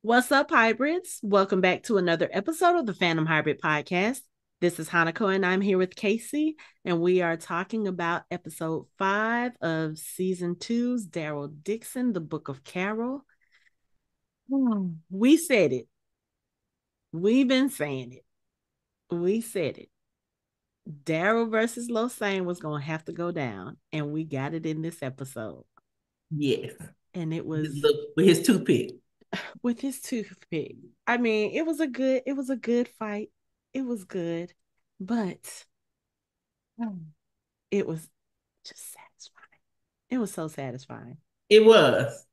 What's up, hybrids? Welcome back to another episode of the Fandom Hybrid Podcast. This is Hanako, and I'm here with Casey, and we are talking about episode 5 of season 2's Daryl Dixon, the Book of Carol. We said it. We've been saying it. We said it. Daryl versus Losang was going to have to go down, and we got it in this episode. Yes. And it was With his toothpick. with his toothpick. I mean, it was a good fight. It was good, but it was just satisfying. It was so satisfying. It was.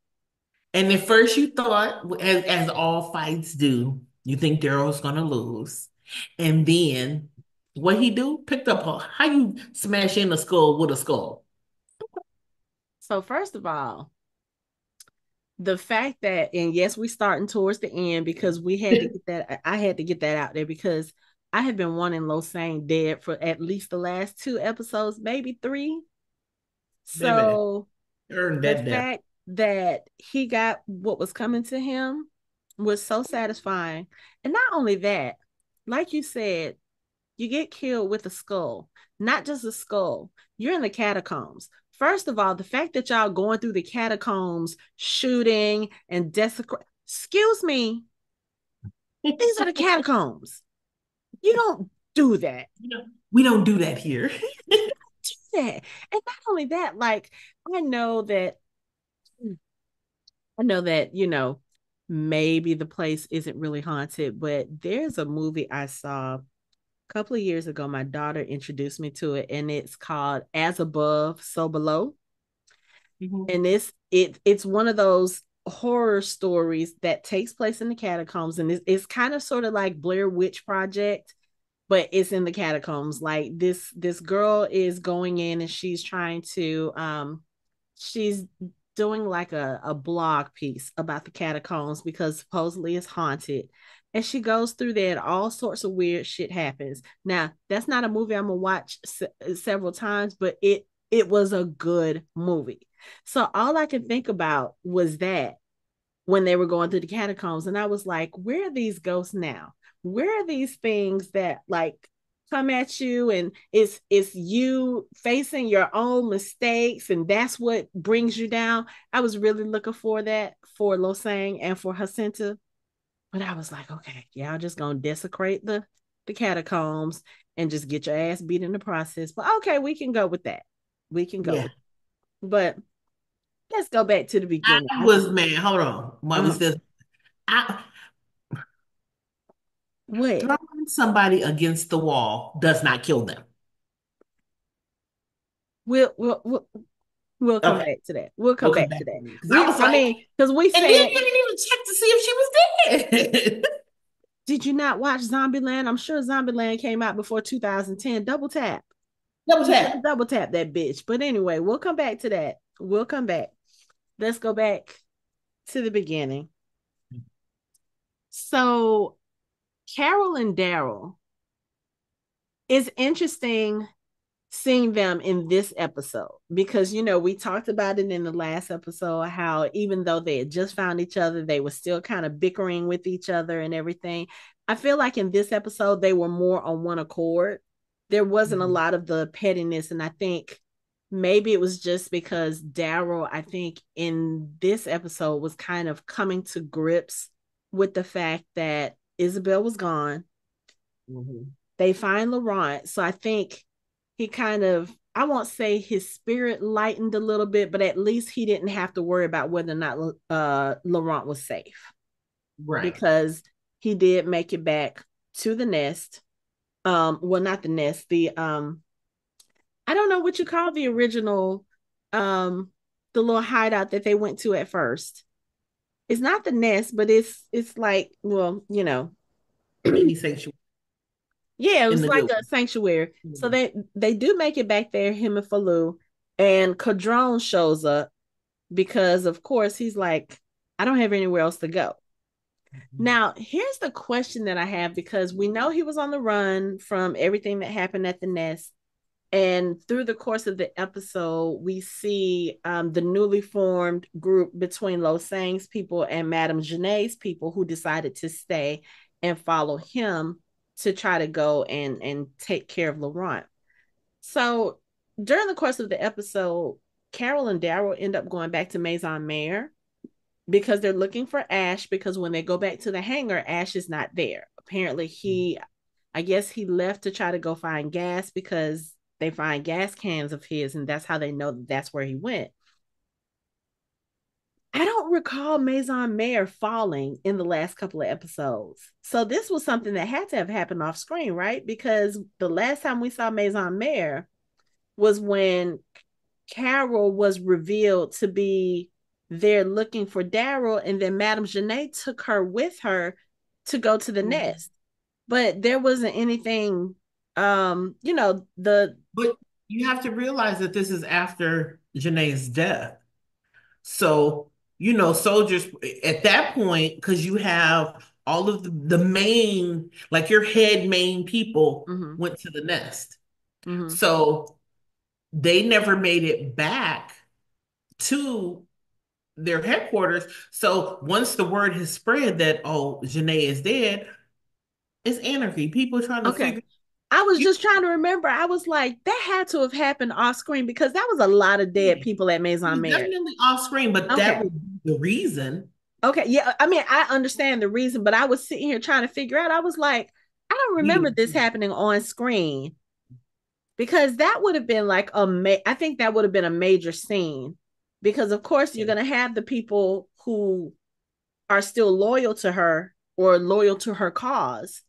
And at first you thought, as all fights do, you think Daryl's gonna lose. And then what he do? Picked up how you smash in a skull with a skull. So first of all, the fact that, and yes, we starting towards the end because we had to get that. I had to get that out there because I have been wanting Losang dead for at least the last 2 episodes, maybe 3. Baby, So earned the that death. fact that he got what was coming to him was so satisfying. And not only that, like you said, you get killed with a skull, not just a skull. You're in the catacombs. First of all, the fact that y'all going through the catacombs, shooting and desecrating. Excuse me, these are the catacombs. You don't do that. You know, we don't do that here. You don't do that. And not only that, like I know that maybe the place isn't really haunted, but there's a movie I saw a couple of years ago. My daughter introduced me to it, and it's called As Above, So Below. Mhm. And it's one of those horror stories that takes place in the catacombs, and it's kind of sort of like Blair Witch Project, but it's in the catacombs. Like this girl is going in and she's trying to she's doing like a blog piece about the catacombs because supposedly it's haunted. And she goes through there and all sorts of weird shit happens. Now, that's not a movie I'm gonna watch several times, but it was a good movie. So all I could think about was that when they were going through the catacombs, and I was like, where are these ghosts now? Where are these things that like come at you, and it's you facing your own mistakes, and that's what brings you down? I was really looking for that for Losang and for Jacinta, but I was like, okay, yeah, I'm just gonna desecrate the catacombs and just get your ass beat in the process. But okay, we can go with that. We can go Yeah. with it. But let's go back to the I beginning. was mad. Hold on. What was Um, this? I what? Throwing somebody against the wall does not kill them. We'll come Okay. back to that. We'll come We'll come back back to to that. me. Because I We, was I like, mean, because we and then you said, didn't even check to see if she was dead. did you not watch Zombieland? I'm sure Zombieland came out before 2010. Double tap. Double You better tap. double tap that bitch. But anyway, we'll come back to that. We'll come back. Let's go back to the beginning. So Carol and Daryl is interesting seeing them in this episode because we talked about it in the last episode how even though they had just found each other, they were still kind of bickering with each other and everything. I feel like in this episode they were more on one accord. There wasn't a Mhm. lot of the pettiness, and I think maybe it was just because Daryl, I think in this episode, was kind of coming to grips with the fact that Isabel was gone. Mhm. They find Laurent. So I think he kind of, I won't say his spirit lightened a little bit, but at least he didn't have to worry about whether or not Laurent was safe Right. because he did make it back to the nest. Well, not the nest, I don't know what you call the original, um, the little hideout that they went to at first. It's not the nest, but it's like, well, Mini sanctuary yeah, it in was the like good a sanctuary. So one. they do make it back there, him and Fallou, and Cadron shows up because of course he's like, I don't have anywhere else to go. Mhm. Now, here's the question that I have because we know he was on the run from everything that happened at the nest. And through the course of the episode, we see the newly formed group between Losang's people and Madame Janae's people who decided to stay and follow him to try to go and take care of Laurent. So during the course of the episode, Carol and Daryl end up going back to Maison Mare because they're looking for Ash, because when they go back to the hangar, Ash is not there. Apparently I guess he left to try to go find gas because they find gas cans of his, and that's how they know that that's where he went. I don't recall Maison Mare falling in the last couple of episodes. So this was something that had to have happened off screen, right? Because the last time we saw Maison Mare was when Carol was revealed to be there looking for Daryl, and then Madame Janae took her with her to go to the Mhm. nest. But there wasn't anything, the But you have to realize that this is after Janae's death. So, soldiers at that point, because you have all of the main, like your head main people mm-hmm, went to the nest. mm-hmm. So they never made it back to their headquarters. So once the word has spread that, oh, Janae is dead, it's anarchy. People trying to Okay. figure I was you just trying to remember. I was like, that had to have happened off screen because that was a lot of dead people at it Maison was Mare. definitely off screen, but that Okay. would be the reason. Okay. Yeah. I mean, I understand the reason, but I was sitting here trying to figure out. I was like, I don't remember You this happening on screen because that would have been like I think that would have been a major scene because of course you're going to have the people who are still loyal to her or loyal to her cause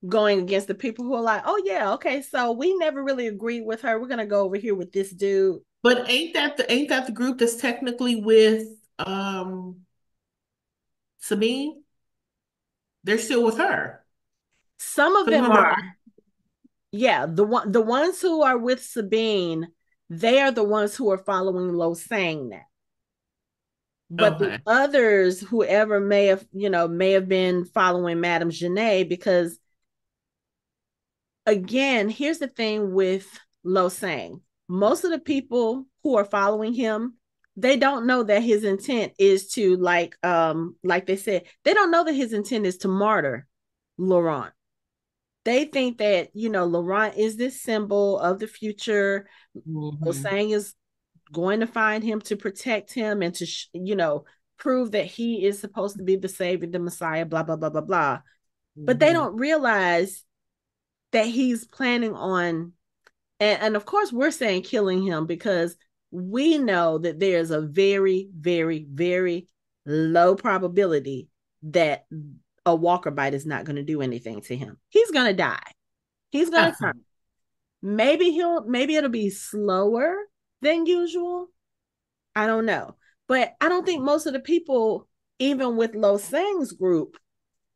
going against the people who are like, oh yeah, okay, so we never really agreed with her. We're gonna go over here with this dude. But ain't that the group that's technically with um Sabine? They're still with her. Some of Because them remember, are, yeah, the ones who are with Sabine, they are the ones who are following Losang now. But the okay. others, whoever may have been following Madame Janae, because again, here's the thing with Losang. Most of the people who are following him, they don't know that his intent is to like they said, they don't know that his intent is to martyr Laurent. They think that, Laurent is this symbol of the future. Hmm. Losang is going to find him to protect him and to prove that he is supposed to be the savior, the Messiah, blah blah blah blah blah. But they Hmm. don't realize that he's planning on, and of course we're saying killing him because we know that there's a very very very low probability that a walker bite is not going to do anything to him. He's going to die. He's going to turn. Definitely. Maybe it'll be slower than usual. I don't know. But I don't think most of the people, even with Lo Sang's group,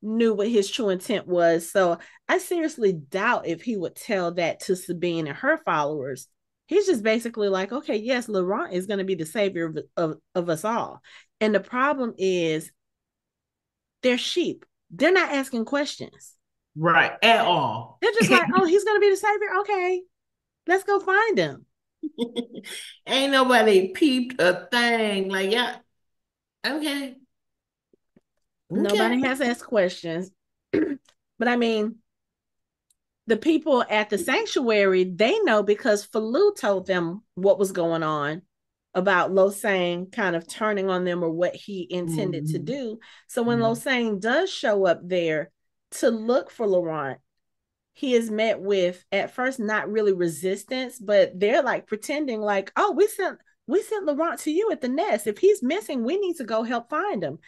knew what his true intent was. So I seriously doubt if he would tell that to Sabine and her followers. He's just basically like, okay, yes, Laurent is going to be the savior of us all. And the problem is they're sheep. They're not asking questions. Right. At all. They're just like, oh, he's going to be the savior. Okay, let's go find him. Ain't nobody peeped a thing. Like, yeah, okay. Okay. Nobody has asked questions. But I mean, the people at the sanctuary, they know because Fallou told them what was going on about Losang kind of turning on them or what he intended to Hmm. do. So when Losang does show up there to look for Laurent, he is met with at first not really resistance, but they're like pretending like, oh, we sent Laurent to you at the nest. If he's missing, we need to go help find him.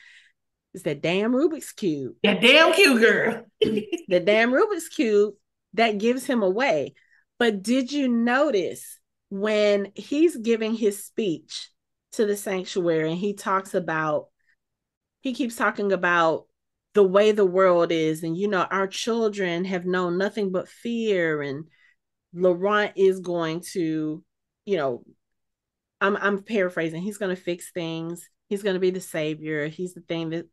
It's that damn Rubik's Cube. That damn cute girl. The damn Rubik's Cube that gives him away. But did you notice when he's giving his speech to the sanctuary and he keeps talking about the way the world is, and our children have known nothing but fear, and Laurent is going to, you know, I'm paraphrasing. He's going to fix things. He's going to be the savior. He's the thing that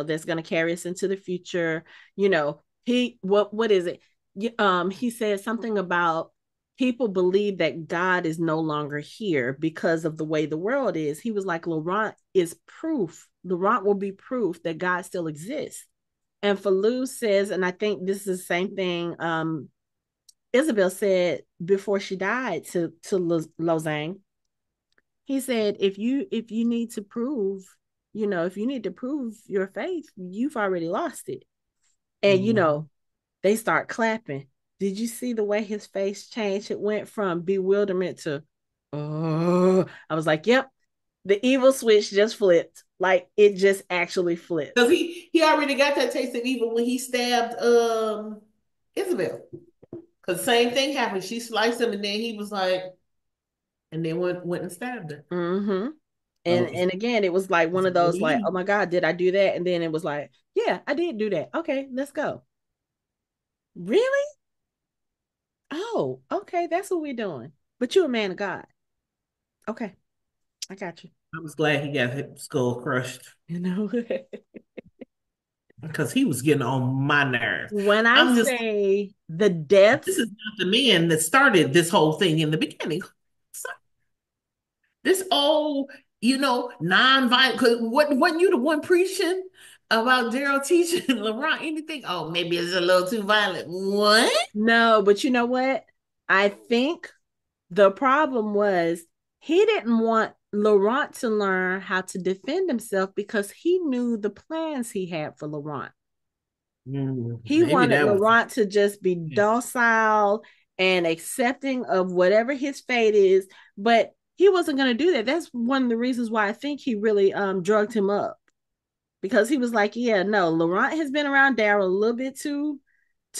that's going to carry us into the future. He what is it? He said something about people believe that God is no longer here because of the way the world is. He was like, Laurent is proof. Laurent will be proof that God still exists. And Fallou says, and I think this is the same thing Isabel said before she died to Losang. He said, if you need to prove, if you need to prove your faith, you've already lost it. And Mhm. they start clapping. Did you see the way his face changed? It went from bewilderment to, oh, I was like, yep, the evil switch just flipped. Like it just actually flipped. Because he already got that taste of evil when he stabbed Isabel. Because same thing happened. She sliced him and then he was like, and then went and stabbed her. Mm-hmm. And So and again, it was like one of what those do you like, do? oh my God, did I do that? And then it was like, yeah, I did do that. Okay, let's go. Really? Oh, okay, that's what we're doing. But you're a man of God. Okay, I got you. I was glad he got his skull crushed You know, because he was getting on my nerves. when I I'm just, say the this deaths, is not the man that started this whole thing in the beginning. So this old, non-violent, because wasn't you the one preaching about Daryl teaching Laurent anything? Oh, maybe it's a little too violent. What? no, but you know what? I think the problem was he didn't want Laurent to learn how to defend himself because he knew the plans he had for Laurent. He Maybe wanted that was Laurent to just be it. docile and accepting of whatever his fate is, but he wasn't going to do that. That's one of the reasons why I think he really drugged him up because he was like, yeah, no, Laurent has been around Daryl a little bit too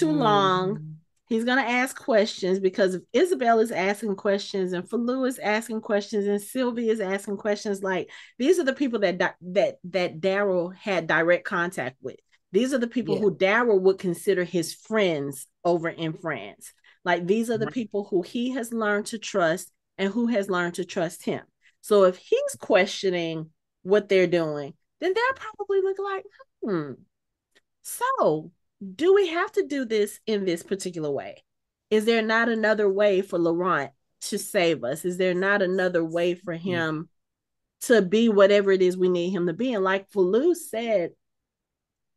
long. Mhm. He's gonna ask questions because if Isabel is asking questions and Fallou is asking questions and Sylvie is asking questions, like these are the people that Daryl had direct contact with. These are the people Yeah. who Daryl would consider his friends over in France. Like these are the Right. people who he has learned to trust and who has learned to trust him. So if he's questioning what they're doing, then they'll probably look like, so do we have to do this in this particular way? Is there not another way for Laurent to save us? Is there not another way for him to be whatever it is we need him to be? And like Fallou said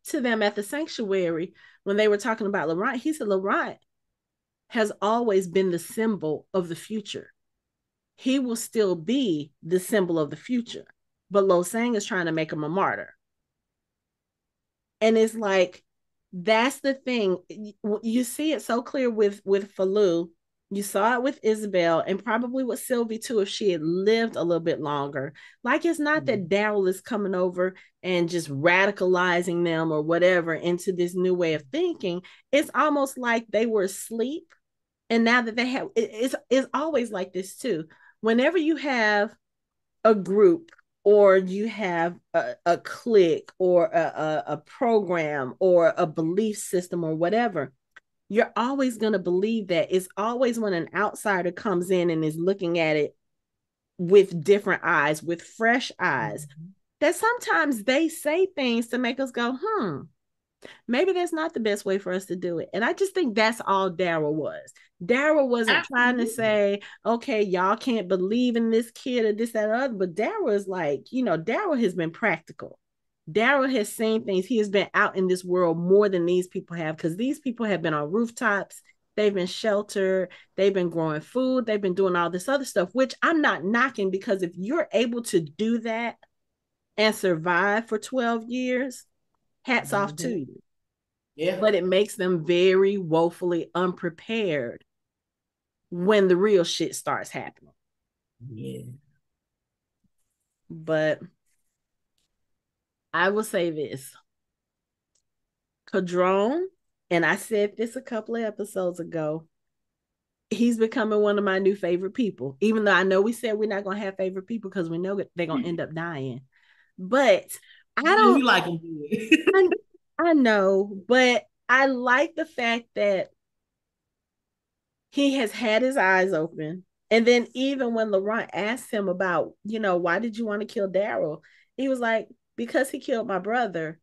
to them at the sanctuary when they were talking about Laurent, he said, Laurent has always been the symbol of the future. He will still be the symbol of the future. But Losang is trying to make him a martyr. And it's like that's the thing. You see it so clear with Fallou. You saw it with Isabel and probably with Sylvie too if she had lived a little bit longer. Like it's not that Daryl is coming over and just radicalizing them or whatever into this new way of thinking. It's almost like they were asleep and now that they have it's always like this too. Whenever you have a group or you have a clique or a program or a belief system or whatever, you're always going to believe that. It's always when an outsider comes in and is looking at it with different eyes, with fresh eyes, Mhm. that sometimes they say things to make us go, maybe that's not the best way for us to do it. And I just think that's all Daryl was. Daryl wasn't trying to Absolutely. say, okay, y'all can't believe in this kid or this, that, or other. But Daryl is like, Daryl has been practical. Daryl has seen things. He has been out in this world more than these people have because these people have been on rooftops. They've been sheltered. They've been growing food. They've been doing all this other stuff, which I'm not knocking because if you're able to do that and survive for 12 years, hats off to Mhm. you, Yeah. but it makes them very woefully unprepared when the real shit starts happening. Yeah. But I will say this Cadron, and I said this a couple of episodes ago, he's becoming one of my new favorite people, even though I know we said we're not going to have favorite people because we know that they're going to end up dying. But I You don't, like him good. I, I know, but I like the fact that he has had his eyes open. And then even when Laurent asked him about, why did you want to kill Daryl? He was like, because he killed my brother.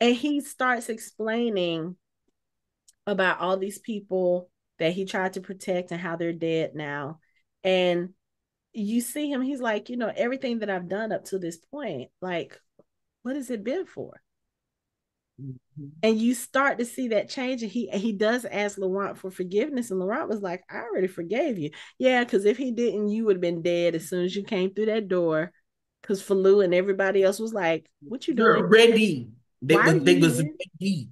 And he starts explaining about all these people. that he tried to protect and how they're dead now. And you see him, he's like, everything that I've done up to this point, like, what has it been for? Mhm. And you start to see that change. And he does ask Laurent for forgiveness. And Laurent was like, I already forgave you. Yeah, because if he didn't, you would have been dead as soon as you came through that door. Because Fallou and everybody else was like, what you doing? You're ready. They Why are was they you was here? ready.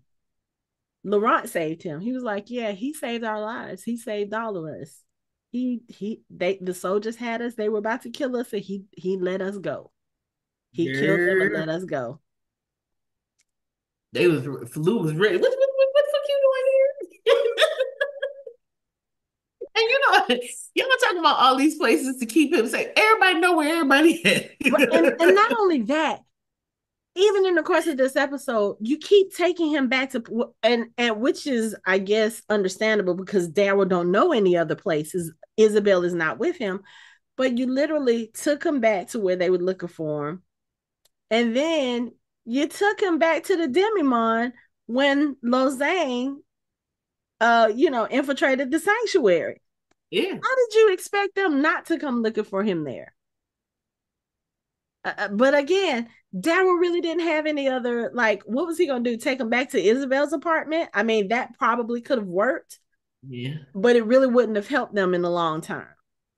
Laurent saved him. He was like, yeah, he saved our lives. He saved all of us. The soldiers had us. They were about to kill us, and he let us go. He killed them and Girl. let us go. They was Flu was ready. What the fuck you doing here? And y'all talking about all these places to keep him safe. Everybody know where everybody And is. not only that, even in the course of this episode, you keep taking him back to and which is, I guess, understandable because Daryl don't know any other places. Isabel is not with him, but you literally took him back to where they were looking for him, and then you took him back to the Demimon when Losang, infiltrated the sanctuary. Yeah. How did you expect them not to come looking for him there? But again, Daryl really didn't have any other, like, what was he gonna do? Take him back to Isabel's apartment? I mean, that probably could have worked, Yeah. but it really wouldn't have helped them in the long term.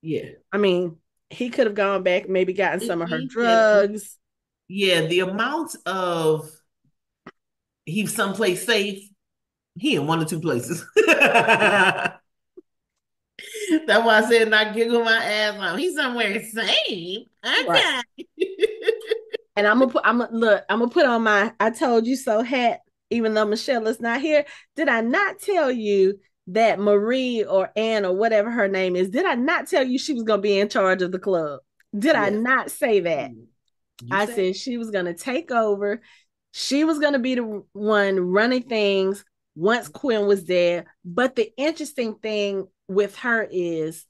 Yeah. I mean, he could have gone back, maybe gotten It some of her means that drugs. yeah, the amount of he's someplace safe, he in one or two places. That's why I said not giggle my ass off. He's somewhere safe. Right. Okay. And I'm gonna put on my I told you so hat, even though Michelle is not here. Did I not tell you that Marie or Anne or whatever her name is, did I not tell you she was gonna be in charge of the club? Did I Yes. not say that? You I said said she was gonna take over. She was gonna be the one running things once Quinn was there. But the interesting thing with her is,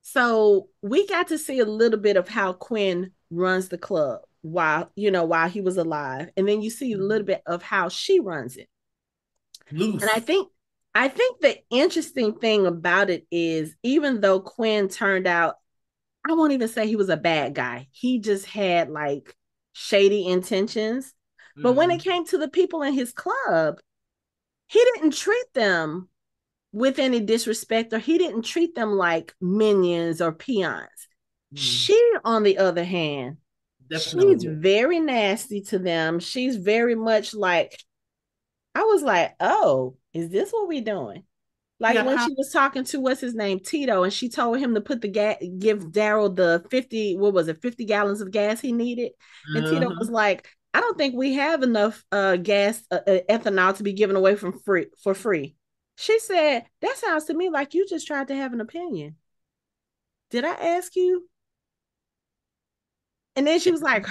so we got to see a little bit of how Quinn runs the club while he was alive, and then you see a little bit of how she runs it. And I loose. think I think the interesting thing about it is, even though Quinn turned out, I won't even say he was a bad guy. He just had like shady intentions. But when it Mm-hmm. came to the people in his club, he didn't treat them with any disrespect, or he didn't treat them like minions or peons. Mm-hmm. She, on the other hand, Definitely she's did. very nasty to them. She's very much like, I was like, oh, is this what we doing? Like Yeah, when she was talking to what's his name, Tito, and she told him to put the gas, give Daryl the 50, what was it, 50 gallons of gas he needed. And Tito uh-huh. was like, I don't think we have enough gas, ethanol to be given away for free. She said, that sounds to me like you just tried to have an opinion. Did I ask you? And then she was like,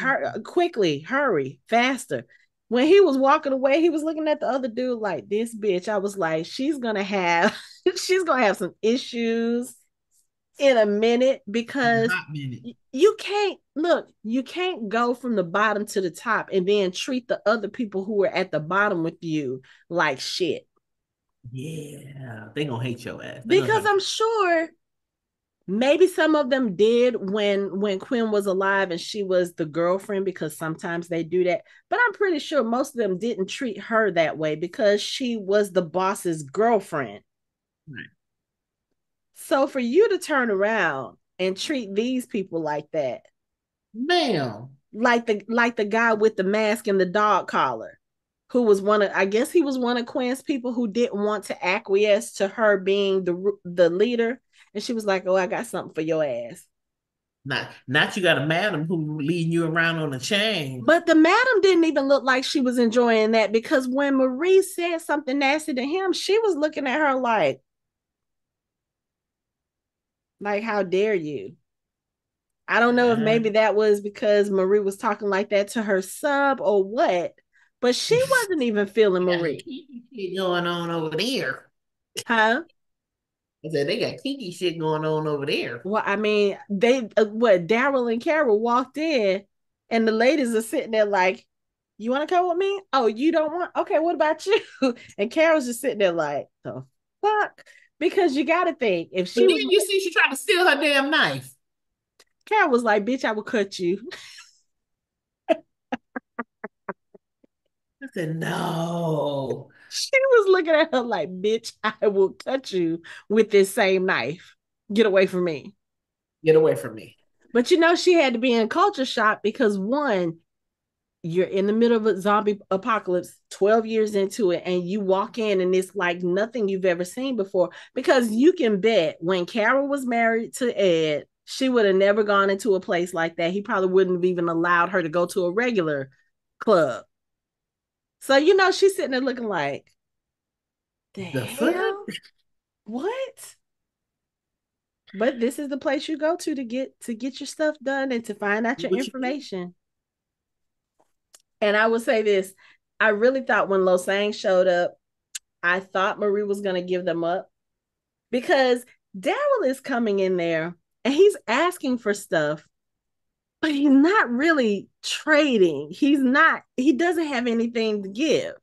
quickly, hurry, faster. When he was walking away, he was looking at the other dude like, this bitch. I was like, she's gonna have she's gonna have some issues in a minute, In a because hot minute. you can't go from the bottom to the top and then treat the other people who are at the bottom with you like shit. Yeah, they gonna hate your ass. They gonna Because try to. I'm sure maybe some of them did when Quinn was alive and she was the girlfriend, because sometimes they do that, but I'm pretty sure most of them didn't treat her that way because she was the boss's girlfriend. Right. So for you to turn around and treat these people like that, Ma'am. like the guy with the mask and the dog collar, who was one of, I guess he was one of Quinn's people who didn't want to acquiesce to her being the leader, and she was like, oh, I got something for your ass. Not you got a madam who leading you around on a chain. But the madam didn't even look like she was enjoying that, because when Marie said something nasty to him, she was looking at her like, how dare you? I don't know if Uh, maybe that was because Marie was talking like that to her sub or what, but she wasn't even feeling they got some Marie. kinky shit going on over there. Huh? I said they got kinky shit going on over there. Well, I mean, Daryl and Carol walked in, and the ladies are sitting there like, you want to come with me? Oh, you don't want? Okay, what about you? And Carol's just sitting there like, the fuck? Because you got to think if But she then was, you see she tried to steal her damn knife. Carol was like, "Bitch, I will cut you." I said, no. She was looking at her like, "Bitch, I will cut you with this same knife. Get away from me." Get away from me. But she had to be in culture shock because one, you're in the middle of a zombie apocalypse 12 years into it, and you walk in and it's like nothing you've ever seen before. Because you can bet when Carol was married to Ed, she would have never gone into a place like that. He probably wouldn't have even allowed her to go to a regular club. So she's sitting there looking like, the The fuck? hell? What? But this is the place you go to get your stuff done and to find out your What you do? information. And I would say this, I really thought when Losang showed up, I thought Marie was going to give them up because Daryl is coming in there and he's asking for stuff, but he's not really trading. He doesn't have anything to give.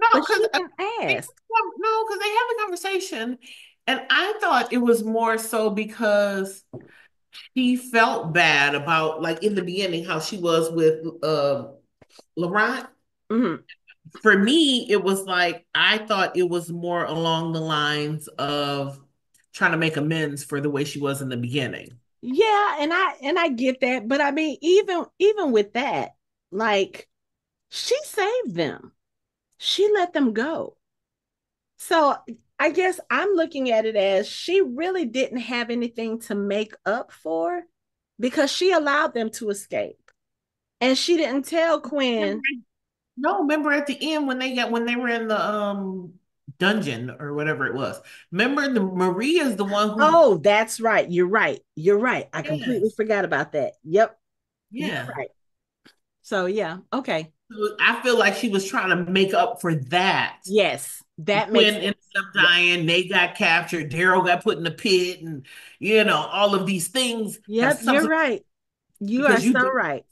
No, But because she can ask. no, because they have a conversation, and I thought it was more so because she felt bad about, like, in the beginning how she was with Laurent. Mhm. For me, it was like I thought it was more along the lines of trying to make amends for the way she was in the beginning. Yeah, and I get that, but I mean, even with that, like she saved them. She let them go. So I guess I'm looking at it as she really didn't have anything to make up for because she allowed them to escape. And she didn't tell Quinn, No, remember at the end when they were in the dungeon or whatever it was. Remember the Maria is the one who, oh, that's right. You're right. You're right. I completely yes, forgot about that. Yep. You're yeah. right. So yeah, okay. So I feel like she was trying to make up for that. Yes, that makes Quinn sense. ended up Yep. dying. They got captured. Daryl got put in the pit, and all of these things have Yep, you're subsequent right. You are because so right.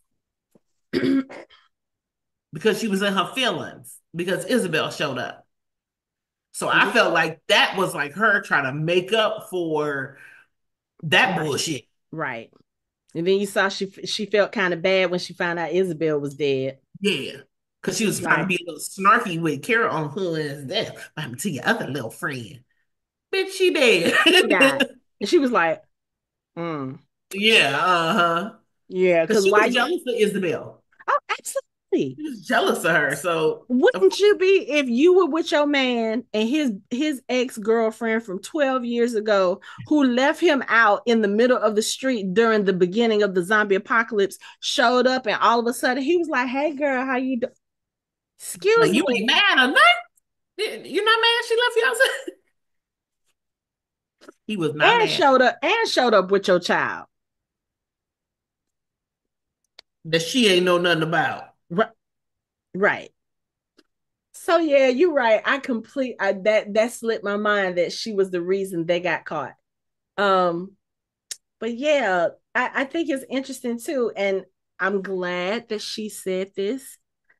because she was in her feelings because Isabel showed up. So I felt like that was like her trying to make up for that Right. bullshit. Right. And then you saw she felt kind of bad when she found out Isabel was dead. Yeah. Because she She was was trying to like, be a little snarky with Carol on who is that. What happened to your other little friend? Bitch, she she died. dead. And she was like, mm. Yeah, uh-huh. Yeah, Because because she why was you jealous of Isabel. oh, absolutely. She was jealous of her. So, of Wouldn't course, you be if you were with your man and his ex-girlfriend from 12 years ago who left him out in the middle of the street during the beginning of the zombie apocalypse showed up and all of a sudden he was like, "Hey girl, how you do?" like, Excuse you ain't me. mad or nothing. You're not mad she left you outside? He was not And mad showed up with your child. that she ain't know nothing about. Right. Right. So yeah, you're right. That slipped my mind that she was the reason they got caught. Um, but yeah, I think it's interesting too. And I'm glad that she said this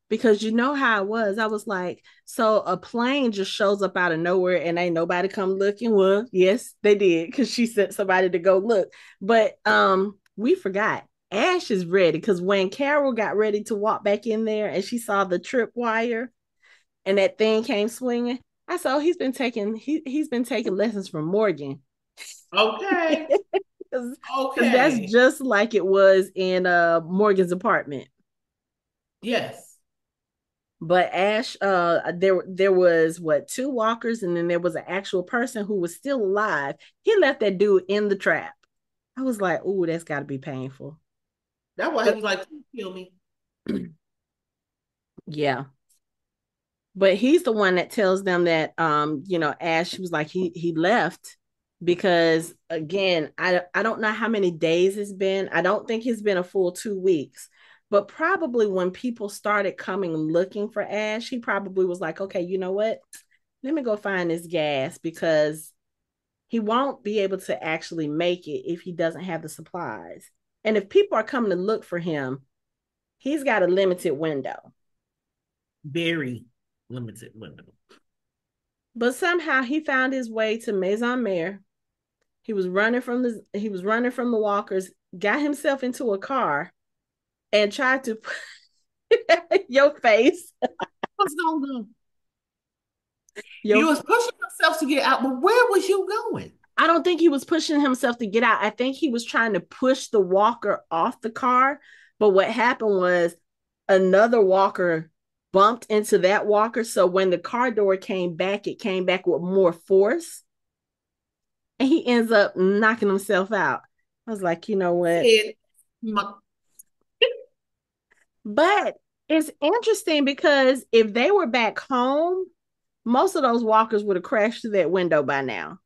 because you know how it was. I was like, so a plane just shows up out of nowhere and ain't nobody come looking. Well, yes, they did because she sent somebody to go look. But we forgot. Ash is ready because when Carol got ready to walk back in there and she saw the trip wire and that thing came swinging, I saw he's been taking lessons from Morgan. Okay. Because that's Okay. just like it was in Morgan's apartment. Yes. But Ash, there was what, two walkers, and then there was an actual person who was still alive. He left that dude in the trap. I was like, "Ooh, that's got to be painful." That's why he But was like, kill me. yeah, but he's the one that tells them that Ash was like he left because again, I don't know how many days it's been. I don't think it's been a full 2 weeks, but probably when people started coming looking for Ash, he probably was like, okay, you know what, let me go find this gas because he won't be able to actually make it if he doesn't have the supplies, and if people are coming to look for him, he's got a limited window. Very limited window. But somehow he found his way to Maison Mare. He was running from the walkers, got himself into a car and tried to your face. What's going on? You Your was pushing yourself to get out, but where was you going? I don't think he was pushing himself to get out. I think he was trying to push the walker off the car. But what happened was another walker bumped into that walker. So when the car door came back, it came back with more force. And he ends up knocking himself out. I was like, you know what? Said, "My But it's interesting because if they were back home, most of those walkers would have crashed through that window by now.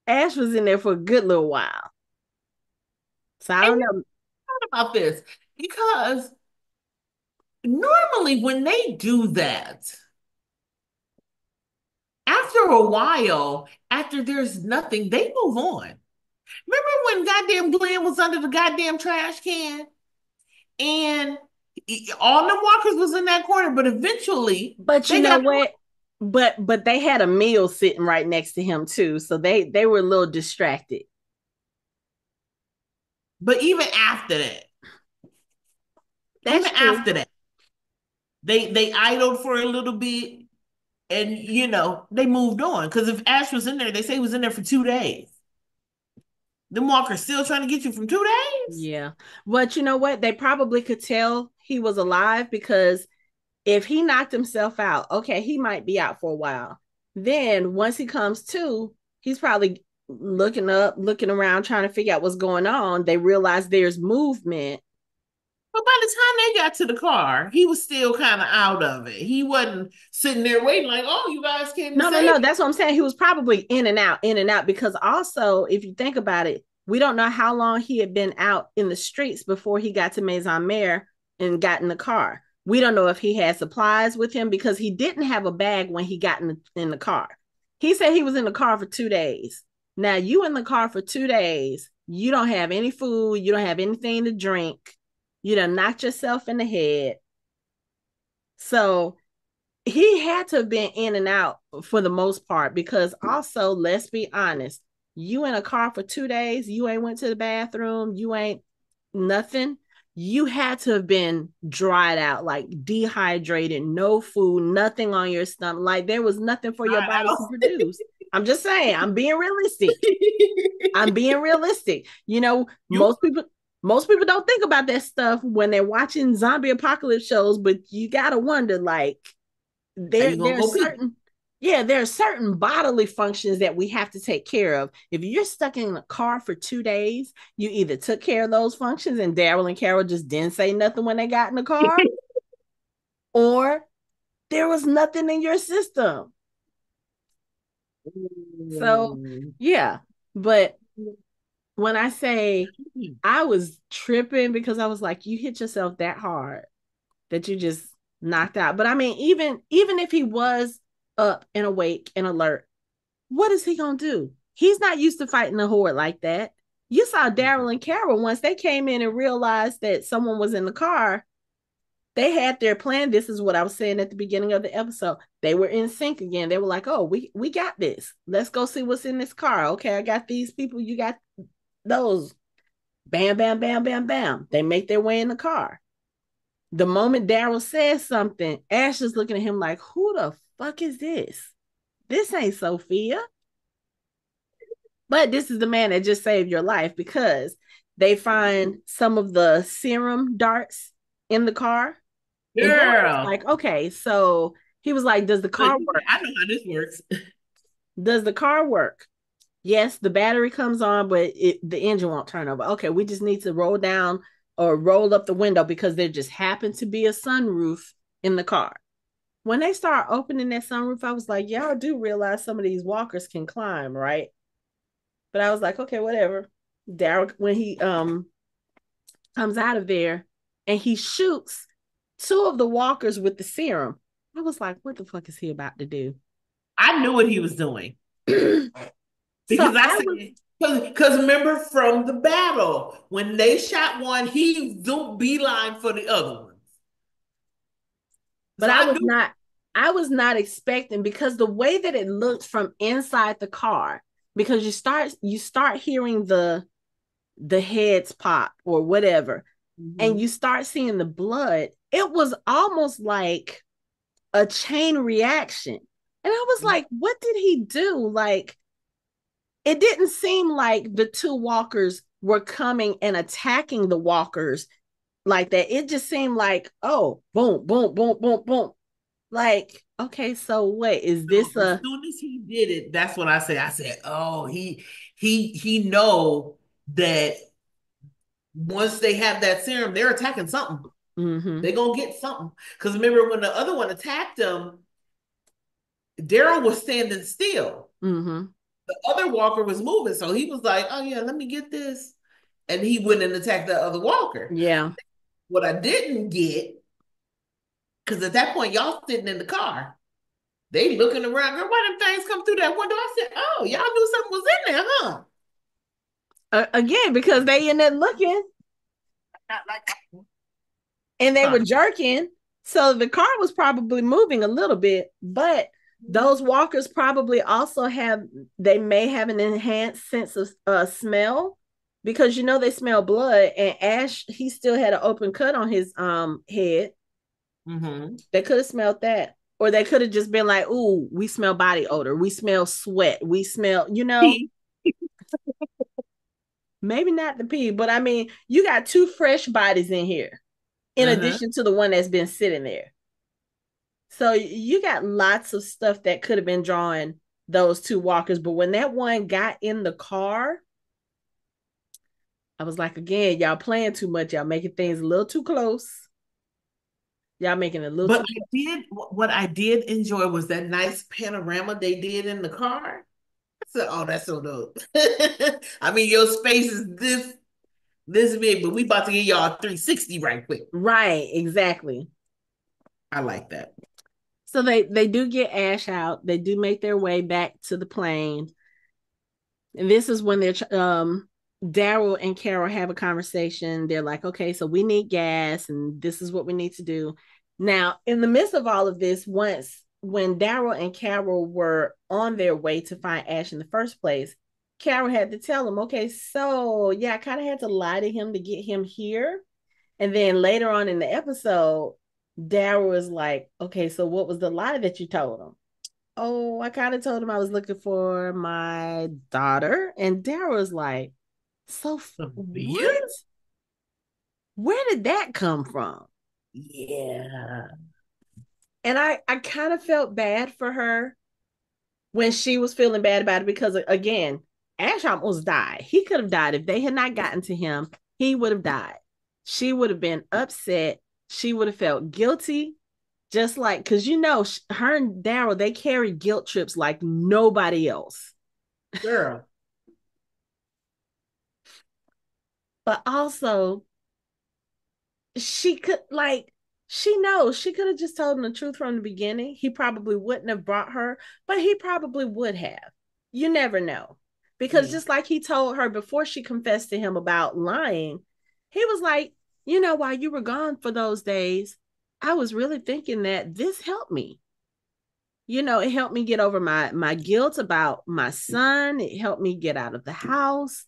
Ash was in there for a good little while. So I And don't you know. thought about this because normally when they do that, after a while, after there's nothing, they move on. Remember when goddamn Glenn was under the goddamn trash can and all the walkers was in that corner, but eventually But you they know got. what? But they had a meal sitting right next to him too. So they were a little distracted. But even after that, even That's true. after that, they idled for a little bit, and they moved on. Because if Ash was in there, they say he was in there for 2 days. The walkers still trying to get you from 2 days. Yeah. But you know what? They probably could tell he was alive because if he knocked himself out, okay, he might be out for a while. Then once he comes to, he's probably looking up, looking around, trying to figure out what's going on. They realize there's movement. But by the time they got to the car, he was still kind of out of it. He wasn't sitting there waiting like, "Oh, you guys came to No, no, save no. me." That's what I'm saying. He was probably in and out. Because also, if you think about it, we don't know how long he had been out in the streets before he got to Maison Mare and got in the car. We don't know if he had supplies with him because he didn't have a bag when he got in the car. He said he was in the car for 2 days. Now, you in the car for 2 days, you don't have any food, you don't have anything to drink, you done knocked yourself in the head. So he had to have been in and out for the most part because also let's be honest, you in a car for 2 days, you ain't went to the bathroom, you ain't nothing. You had to have been dried out, like dehydrated, no food, nothing on your stomach, like there was nothing for your body to produce. I'm just saying, I'm being realistic. I'm being realistic. You Most people don't think about that stuff when they're watching zombie apocalypse shows, but you gotta wonder, like, how there you gonna there's go pee? certain yeah, there are certain bodily functions that we have to take care of. If you're stuck in a car for 2 days, you either took care of those functions and Daryl and Carol just didn't say nothing when they got in the car, or there was nothing in your system. So yeah. But when I say I was tripping because I was like, you hit yourself that hard that you just knocked out. But I mean, even if he was up and awake and alert, what is he gonna do? He's not used to fighting a horde like that. You saw Daryl and Carol once they came in and realized that someone was in the car. They had their plan. This is what I was saying at the beginning of the episode. They were in sync again. They were like, "Oh, we got this. Let's go see what's in this car." Okay, I got these people. You got those. Bam, bam, bam, bam, bam. They make their way in the car. The moment Daryl says something, Ash is looking at him like, who the fuck is this? This ain't Sophia. But this is the man that just saved your life because they find some of the serum darts in the car. And Daryl was Girl. like, okay, so he was like, does the Look, car work? I know how this works. Does the car work? Yes, the battery comes on, but the engine won't turn over. Okay, we just need to roll down or roll up the window because there just happened to be a sunroof in the car. When they start opening that sunroof, I was like, y'all do realize some of these walkers can climb, right? But I was like, okay, whatever. Daryl, when he comes out of there and he shoots two of the walkers with the serum, I was like, what the fuck is he about to do? I knew what he was doing So because I I was, said, because remember from the battle when they shot one, he zoomed beeline for the other ones. but So I knew. I was not expecting because the way that it looked from inside the car, because you start hearing the heads pop or whatever, and Mm-hmm. you start seeing the blood, it was almost like a chain reaction. And I was like, what did he do? Like, it didn't seem like the two walkers were coming and attacking the walkers like that. It just seemed like, oh, boom, boom, boom, boom, boom. Like, okay, so what is this As a soon as he did it, that's what I said. I said, "Oh, he know that once they have that serum, they're attacking something. mm-hmm, They're gonna get something." Because remember when the other one attacked him, Daryl was standing still. mm-hmm. The other walker was moving, so he was like, "Oh yeah, let me get this," and he went and attacked the other walker. Yeah. What I didn't get, because at that point y'all sitting in the car, they looking around. Girl, why them things come through that window? I said, "Oh, y'all knew something was in there, huh?" Again, because they in there looking Not like and they were sorry. jerking. So the car was probably moving a little bit, but those walkers probably also they may have an enhanced sense of smell because they smell blood. And Ash, he still had an open cut on his head. Mm-hmm. They could have smelled that. Or they could have just been like, ooh, we smell body odor. We smell sweat. We smell, maybe not the pee, but I mean, you got two fresh bodies in here in Uh-huh. addition to the one that's been sitting there. So you got lots of stuff that could have been drawing those two walkers. But when that one got in the car, I was like, again, y'all playing too much. Y'all making things a little too close. Y'all making it a little But too I did what I did enjoy was that nice panorama they did in the car. I said, "Oh, that's so dope." I mean, your space is this big, but we about to get y'all 360 right quick. right, exactly. I like that. So they do get Ash out. They do make their way back to the plane. And this is when they're Daryl and Carol have a conversation. They're like, okay, so we need gas, and this is what we need to do. Now, in the midst of all of this, when Daryl and Carol were on their way to find Ash in the first place, Carol had to tell him, okay, so yeah, I kind of had to lie to him to get him here. And then later on in the episode, Daryl was like, okay, so what was the lie that you told him? Oh, I kind of told him I was looking for my daughter. And Daryl was like, so what? You? Where did that come from? Yeah. And I kind of felt bad for her when she was feeling bad about it because, again, Ash almost died. He could have died if they had not gotten to him. He would have died. She would have been upset. She would have felt guilty. Just like, because her and Daryl, they carry guilt trips like nobody else. Girl. But also, she could like she knows she could have just told him the truth from the beginning. He probably wouldn't have brought her, but he probably would have. You never know. Because Yeah. just like he told her before she confessed to him about lying, he was like, while you were gone for those days, I was really thinking that this helped me. It helped me get over my guilt about my son. It helped me get out of the house.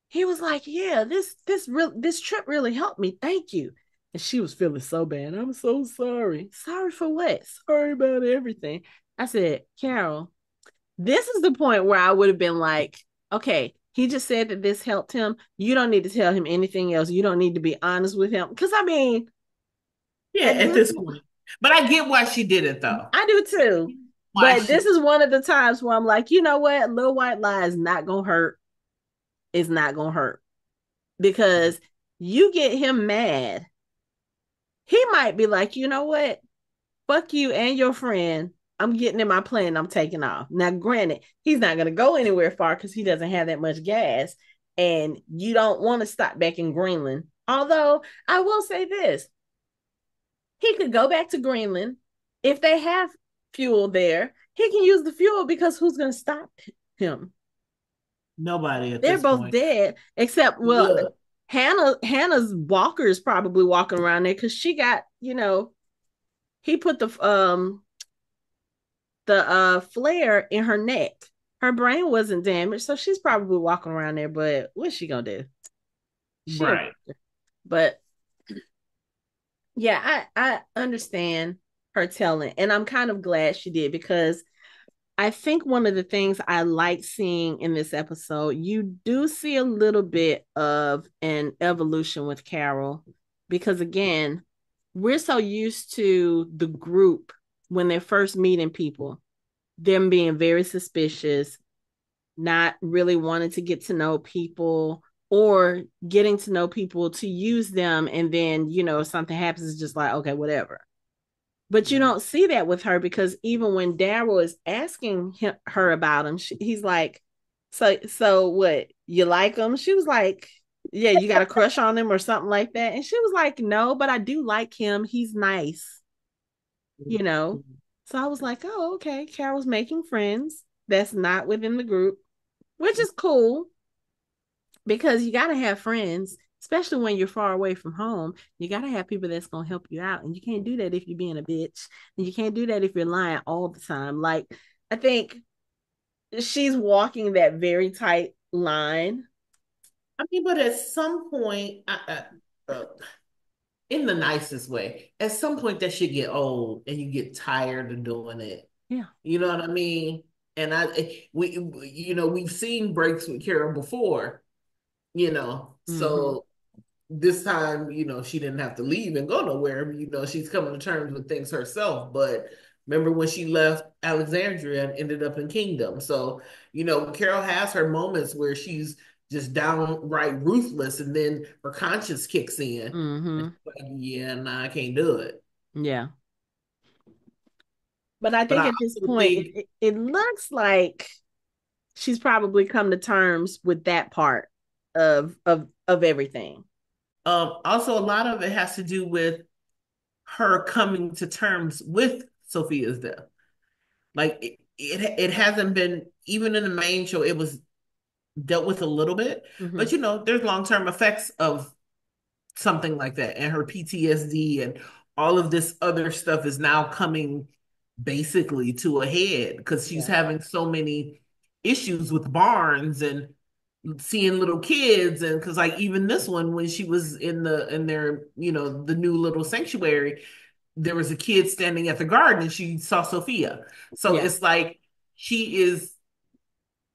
He was like, yeah, this trip really helped me. Thank you. And she was feeling so bad. I'm so sorry. Sorry for what? Sorry about everything. I said, Carol, this is the point where I would have been like, okay, he just said that this helped him. You don't need to tell him anything else. You don't need to be honest with him. Because I mean, Yeah, at at this this point. But I get why she did it though. I do too. Why But this she is one of the times where I'm like, you know what? Little white lie is not gonna hurt. It's not gonna hurt. Because you get him mad, he might be like, you know what? Fuck you and your friend. I'm getting in my plane. I'm taking off. Now, granted, he's not going to go anywhere far because he doesn't have that much gas. And you don't want to stop back in Greenland. Although, I will say this, he could go back to Greenland. If they have fuel there, he can use the fuel because who's going to stop him? nobody at They're this both point. dead, except, well, Look, Hannah's walker is probably walking around there because she got, he put the flare in her neck. Her brain wasn't damaged, so she's probably walking around there. But what's she gonna do? She a Right. doctor. But yeah, I understand her telling, and I'm kind of glad she did because I think one of the things I like seeing in this episode, you do see a little bit of an evolution with Carol because again, we're so used to the group when they're first meeting people, them being very suspicious, not really wanting to get to know people or getting to know people to use them. And then, if something happens, it's just like, okay, whatever. But you don't see that with her because even when Daryl is asking her about him, he's like, so what? You like him? She was like, yeah, you got a crush on him or something like that. And she was like, no, but I do like him. He's nice, you know? So I was like, oh, okay. Carol's making friends that's not within the group, which is cool because you got to have friends, especially when you're far away from home. You got to have people that's going to help you out. And you can't do that if you're being a bitch. And you can't do that if you're lying all the time. Like, I think she's walking that very tight line. I mean, but at some point, in the nicest way, at some point that should get old and you get tired of doing it. Yeah. You know what I mean? And we've seen breaks with Carol before, Mm-hmm. so this time, she didn't have to leave and go nowhere. She's coming to terms with things herself. But remember when she left Alexandria and ended up in Kingdom? So, Carol has her moments where she's just downright ruthless, and then her conscience kicks in. And Mm-hmm. she's like, yeah, nah, I can't do it. Yeah. But I But think I at this also point, think it looks like she's probably come to terms with that part of everything. also a lot of it has to do with her coming to terms with Sophia's death. Like it hasn't been even in the main show. It was dealt with a little bit, Mm-hmm. but there's long term effects of something like that, and her PTSD and all of this other stuff is now coming basically to a head because she's Yeah. having so many issues with Barnes and seeing little kids, and because like even this one when she was in their the new little sanctuary, there was a kid standing at the garden and she saw Sophia. So Yeah. it's like she is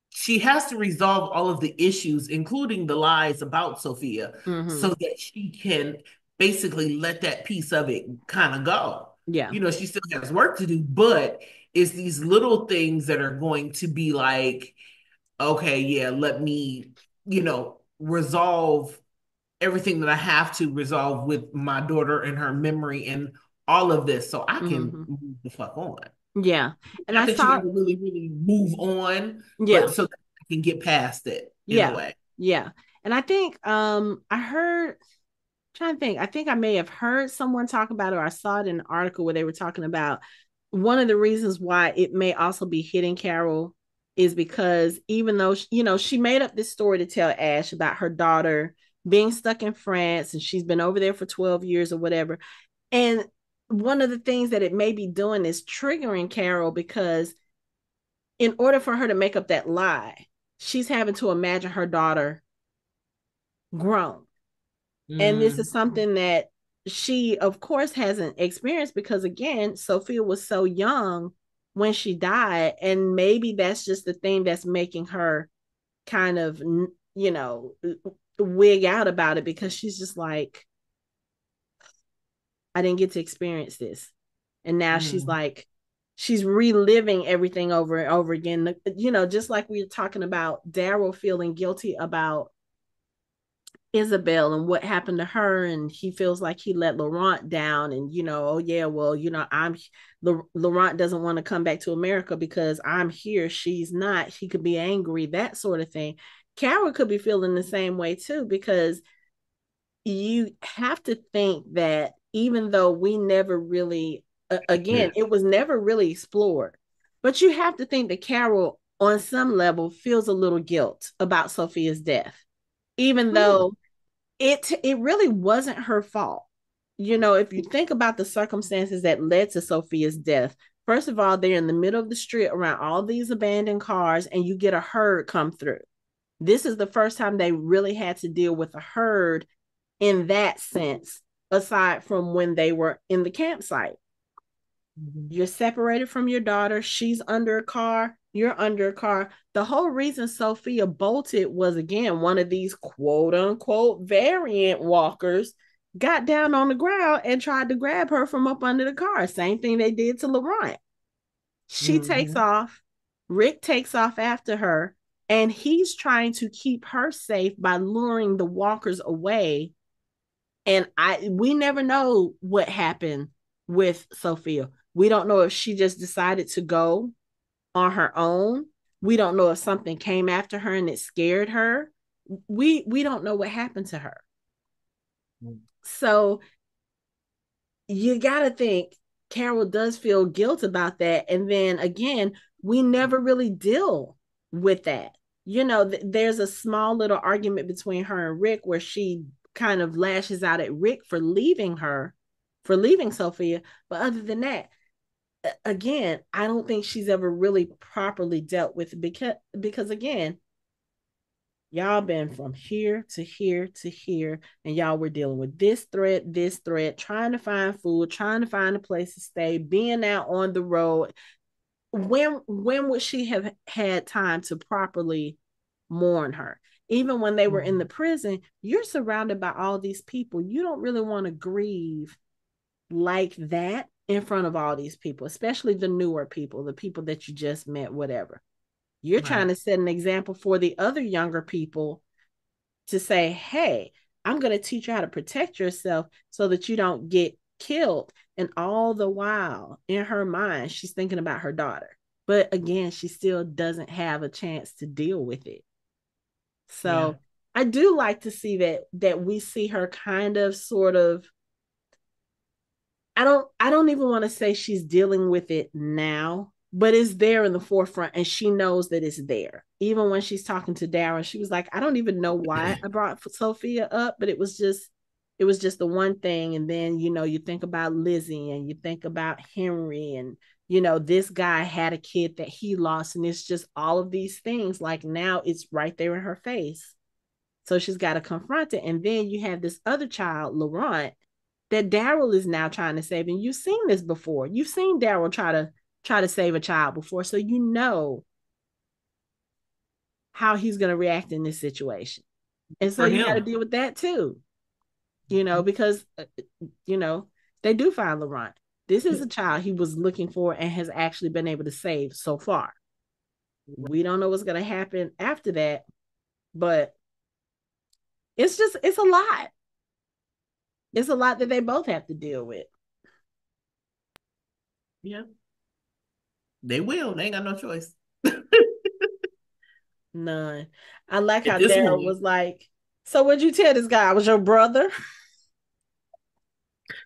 she has to resolve all of the issues, including the lies about Sophia, Mm-hmm. so that she can basically let that piece of it kind of go. Yeah. She still has work to do, but it's these little things that are going to be like, okay, yeah, let me, resolve everything that I have to resolve with my daughter and her memory and all of this so I can Mm-hmm. move the fuck on. Yeah. And Not I that you saw, ever really, really move on, yeah. but so that I can get past it in a Yeah. way. Yeah. And I think I heard, trying to think, I think I may have heard someone talk about it or I saw it in an article where they were talking about one of the reasons why it may also be hitting Carol is because even though she made up this story to tell Ash about her daughter being stuck in France and she's been over there for 12 years or whatever. And one of the things that it may be doing is triggering Carol because in order for her to make up that lie, she's having to imagine her daughter grown. And this is Mm, something that she, of course, hasn't experienced because, again, Sophia was so young when she died. And maybe that's just the thing that's making her kind of, wig out about it because she's just like, I didn't get to experience this. And now she's mm, like, she's reliving everything over and over again. Just like we were talking about Daryl feeling guilty about Isabel and what happened to her, and he feels like he let Laurent down. And oh yeah, well, Laurent doesn't want to come back to America because I'm here, she's not. He could be angry, that sort of thing. Carol could be feeling the same way too because you have to think that even though we never really, again, it was never really explored, but you have to think that Carol, on some level, feels a little guilt about Sophia's death, even mm, though it really wasn't her fault. if you think about the circumstances that led to Sophia's death, first of all, they're in the middle of the street around all these abandoned cars, and you get a herd come through. This is the first time they really had to deal with a herd in that sense, aside from when they were in the campsite. Mhm. You're separated from your daughter. She's under a car. You're under a car. The whole reason Sophia bolted was, again, one of these quote unquote variant walkers got down on the ground and tried to grab her from up under the car. Same thing they did to Laurent. She takes Mhm. off. Rick takes off after her, and he's trying to keep her safe by luring the walkers away. And we never know what happened with Sophia. We don't know if she just decided to go on her own. We don't know if something came after her and it scared her. We don't know what happened to her. So you got to think Carol does feel guilt about that. And then again, we never really deal with that. There's a small little argument between her and Rick where she kind of lashes out at Rick for leaving her, for leaving Sophia. But other than that, again, I don't think she's ever really properly dealt with it because again, y'all been from here to here to here, and y'all were dealing with this threat, trying to find food, trying to find a place to stay, being out on the road. When would she have had time to properly mourn her? Even when they were in the Mhm. prison, you're surrounded by all these people. You don't really want to grieve like that in front of all these people, especially the newer people, the people that you just met, whatever. You're trying Right. to set an example for the other younger people to say, hey, I'm going to teach you how to protect yourself so that you don't get killed. And all the while, in her mind, she's thinking about her daughter. But again, she still doesn't have a chance to deal with it. Yeah. So I do like to see that we see her kind of sort of, I don't even want to say she's dealing with it now, but it's there in the forefront and she knows that it's there. Even when she's talking to Daryl, she was like, I don't even know why I brought Sophia up, but it was just the one thing. And then, you think about Lizzie and you think about Henry, and this guy had a kid that he lost, and it's just all of these things. Like, now it's right there in her face. So she's got to confront it. And then you have this other child, Laurent, that Daryl is now trying to save. And you've seen this before. You've seen Daryl try to save a child before. So you know how he's going to react in this situation. And so For you got to him. deal with that too, because you know, they do find Laurent. This is a child he was looking for and has actually been able to save so far. We don't know what's going to happen after that, but it's a lot. It's a lot that they both have to deal with. Yeah. They will. They ain't got no choice. None. I like At how this Daryl moment. was like, so what'd you tell this guy? I was your brother?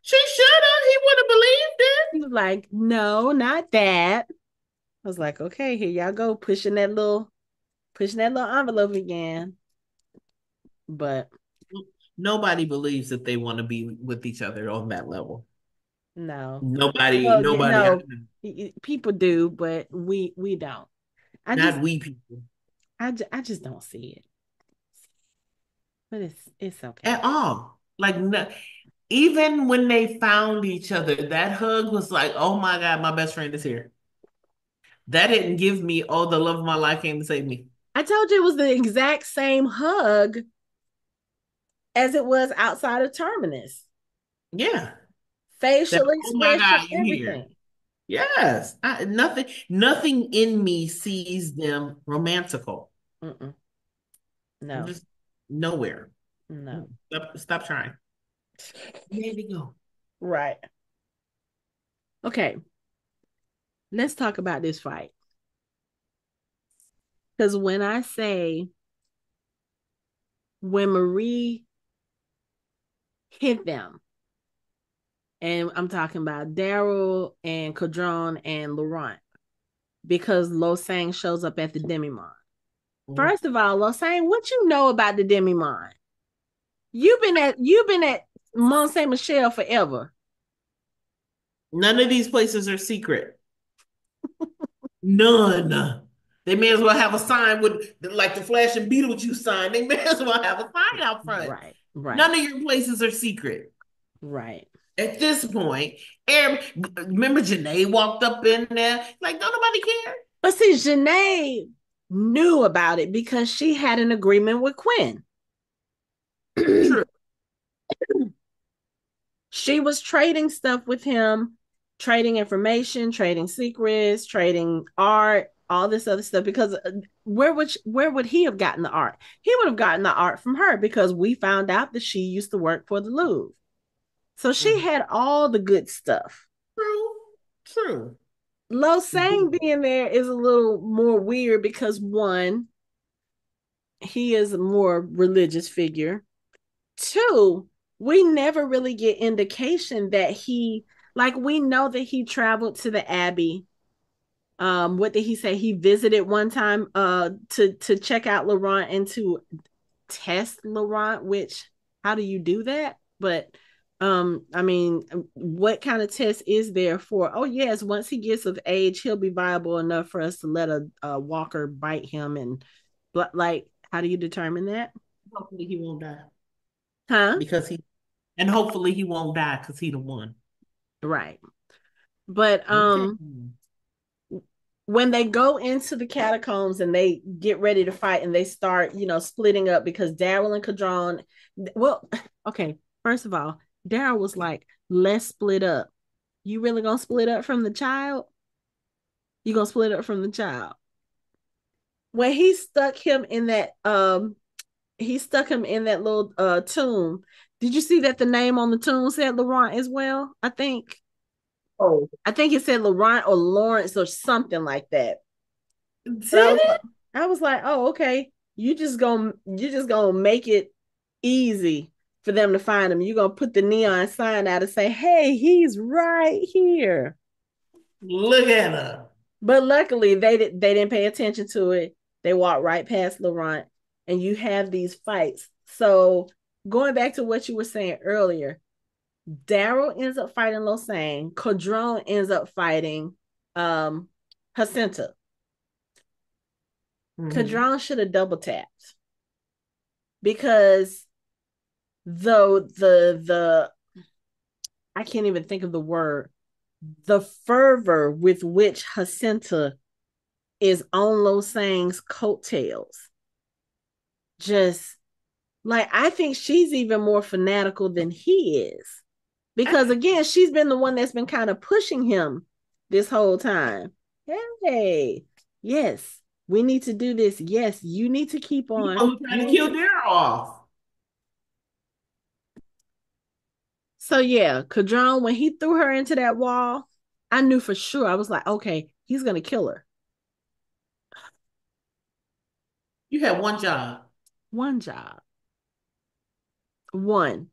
She should have. He would have believed it. He was like, no, not that. I was like, okay, here y'all go, pushing that little envelope again. But Nobody believes that they want to be with each other on that level. no. Nobody, Well, yeah, nobody, no, people do, but we don't. I just not we people I just don't see it. But it's okay. at all. Like, no, even when they found each other, that hug was like, oh my God, my best friend is here. That didn't give me, oh, the love of my life came to save me. I told you it was the exact same hug as it was outside of Terminus. Yeah. That, Facial oh my expression, God, you here. everything. Yes. Nothing in me sees them romantical. Mm-mm. I'm No, just nowhere. no. Stop trying. There we go. Right. Okay, let's talk about this fight. Because when I say when Marie hit them, and I'm talking about Daryl and Cadron and Laurent, because Losang shows up at the Demi-Monde. Mm. First of all, Losang, what you know about the Demi-Monde? You've been at Mont Saint Michel forever. None of these places are secret. None. They may as well have a sign with like the flashing Beetlejuice sign. They may as well have a sign out front. Right, None right, of your places are secret. right. At this point, remember Janae walked up in there like don't nobody care. But see, Janae knew about it because she had an agreement with Quinn. True. She was trading stuff with him, trading information, trading secrets, trading art, all this other stuff. Because where would he have gotten the art? He would have gotten the art from her because we found out that she used to work for the Louvre. So she Mm. had all the good stuff. True. True. Losang being there is a little more weird because one, he is a more religious figure. Two, we never really get indication that he, like, we know that he traveled to the Abbey. What did he say? He visited one time to check out Laurent and to test Laurent, which how do you do that? But I mean, what kind of test is there for? Oh yes, once he gets of age, he'll be viable enough for us to let a walker bite him, and but like, how do you determine that? Hopefully he won't die Huh? because he and hopefully he won't die because he the one. Right. But Okay. when they go into the catacombs and they get ready to fight and they start, splitting up because Daryl and Cadron, well, okay, first of all, Daryl was like, let's split up. You really gonna split up from the child? You gonna split up from the child? When he stuck him in that little tomb. Did you see that the name on the tomb said Laurent as well? Oh, I think it said Laurent or Lawrence or something like that. But did it? I was like, oh, okay. You just gonna make it easy for them to find him. You're gonna put the neon sign out and say, hey, he's right here. Look at her. But luckily they didn't pay attention to it. They walked right past Laurent, and you have these fights. So going back to what you were saying earlier, Daryl ends up fighting Losang. Cadron ends up fighting Jacinta. Mm-hmm. Cadron should have double tapped because though the I can't even think of the word, the fervor with which Jacinta is on Losang's coattails, just like, I think she's even more fanatical than he is because again, she's been the one that's been kind of pushing him this whole time. Hey, yes, we need to do this. Yes, you need to keep You on. know who You tried to need kill to. Daryl off? So yeah, Cadron, when he threw her into that wall, I knew for sure. I was like, okay, he's gonna kill her. You had one job. One job. One.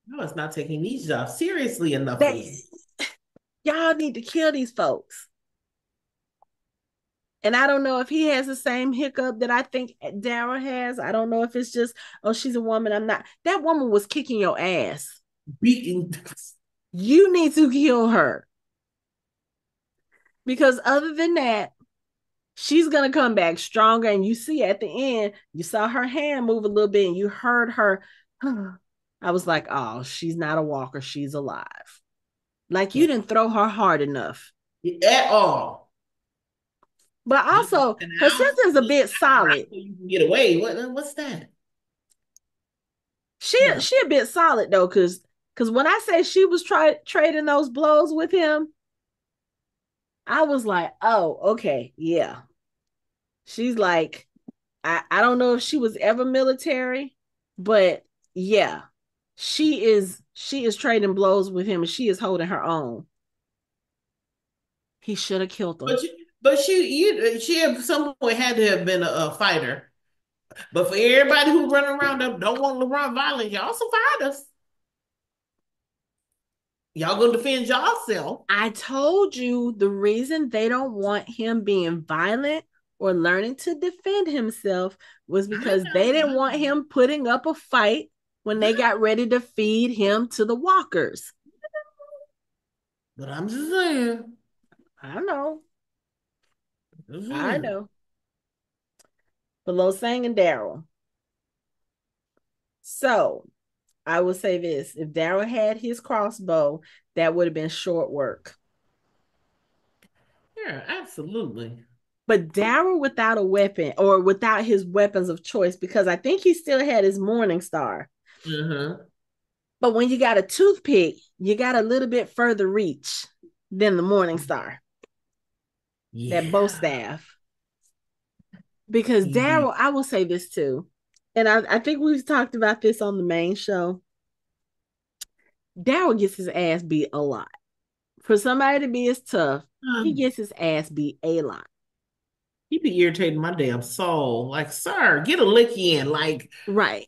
No, it's not taking these jobs seriously enough for That you. y'all need to kill these folks. And I don't know if he has the same hiccup that I think Daryl has. I don't know if it's just, oh, she's a woman. I'm not. That woman was kicking your ass. Beating. You need to kill her. Because other than that, she's going to come back stronger. And you see at the end, you saw her hand move a little bit and you heard her. I was like, oh, she's not a walker. She's alive. Like, you didn't throw her hard enough. At all. But Just also, an her ounce, sister's a bit right solid. so you can get away. What's that? No. She a bit solid though, because when I say she was trading those blows with him, I was like, oh, okay, yeah. She's like, I don't know if she was ever military, but yeah, she is trading blows with him and she is holding her own. He should have killed him. She at some point had to have been a fighter. But for everybody who run around them don't want LeBron violence, y'all some fighters. Y'all gonna defend yourself. I told you the reason they don't want him being violent or learning to defend himself was I because they know, didn't I want know. him putting up a fight. when they got ready to feed him to the walkers. But I'm just saying. I know. Just I saying. know. But Losang and Daryl. So I will say this: if Daryl had his crossbow, that would have been short work. Yeah, absolutely. But Daryl without a weapon or without his weapons of choice, because I think he still had his Morning Star. Uh-huh. But when you got a toothpick, you got a little bit further reach than the Morning Star, that bow Yeah, staff. Because he did. Daryl, I will say this too, and I think we've talked about this on the main show. Daryl gets his ass beat a lot. For somebody to be as tough, he gets his ass beat a lot. He be irritating my damn soul. Like, sir, get a lick in. Like, Right.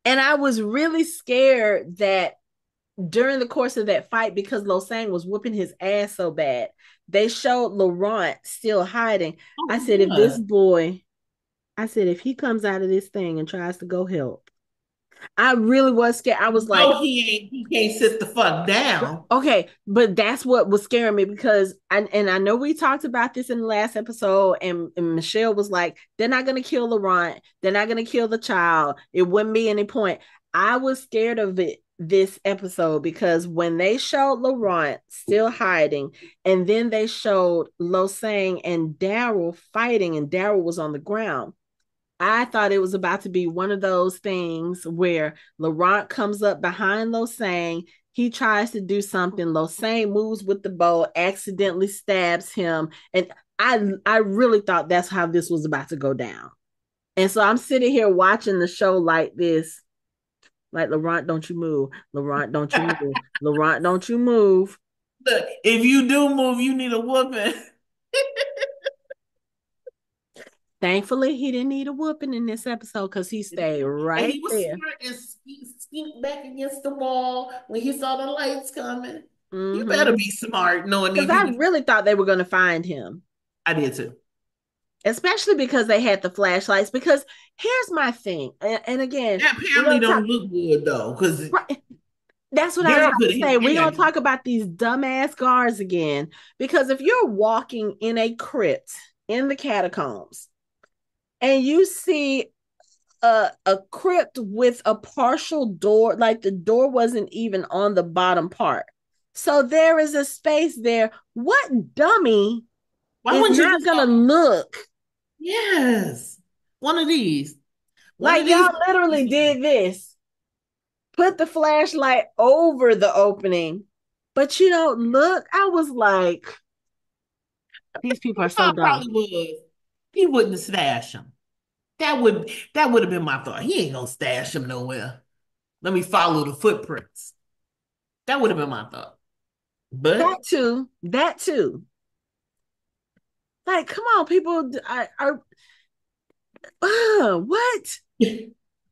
And I was really scared that during the course of that fight, because Losang was whooping his ass so bad, they showed Laurent still hiding. oh I my said, if this God. boy, I said, if he comes out of this thing and tries to go help, I really was scared. I was like, No, he can't sit the fuck down. okay, but that's what was scaring me because I know we talked about this in the last episode, and Michelle was like, they're not gonna kill Laurent, they're not gonna kill the child. It wouldn't be any point. I was scared of it this episode because when they showed Laurent still hiding, and then they showed Losang and Daryl fighting, and Daryl was on the ground. I thought it was about to be one of those things where Laurent comes up behind Losang. He tries to do something. Losang moves with the bow, accidentally stabs him. And I really thought that's how this was about to go down. And so I'm sitting here watching the show like this, like, Laurent, don't you move. Laurent, don't you move. Laurent, don't you move. Look, if you do move, you need a whooping. Thankfully, he didn't need a whooping in this episode because he stayed And right he was there. smart and sneaked back against the wall when he saw the lights coming. You better Mm-hmm. be smart knowing Because these I people. really thought they were going to find him, I did too. especially because they had the flashlights. Because here's my thing, and again, That we're apparently going to don't talk. look good though, because Right, that's what I was Daryl about could to have say. hit We're going to that. talk about these dumbass guards again. Because if you're walking in a crypt in the catacombs and you see a crypt with a partial door, like the door wasn't even on the bottom part. So there is a space there. What dummy Why is wouldn't you not just going to look? yes, one of these, one of Like, these. y'all literally did this. Put the flashlight over the opening, but you don't look. I was like, these people are so dumb. Probably was. He wouldn't stash him. That would have been my thought. He ain't gonna stash him nowhere. Let me follow the footprints. That would have been my thought. That But too. That too. Like, come on, people. What?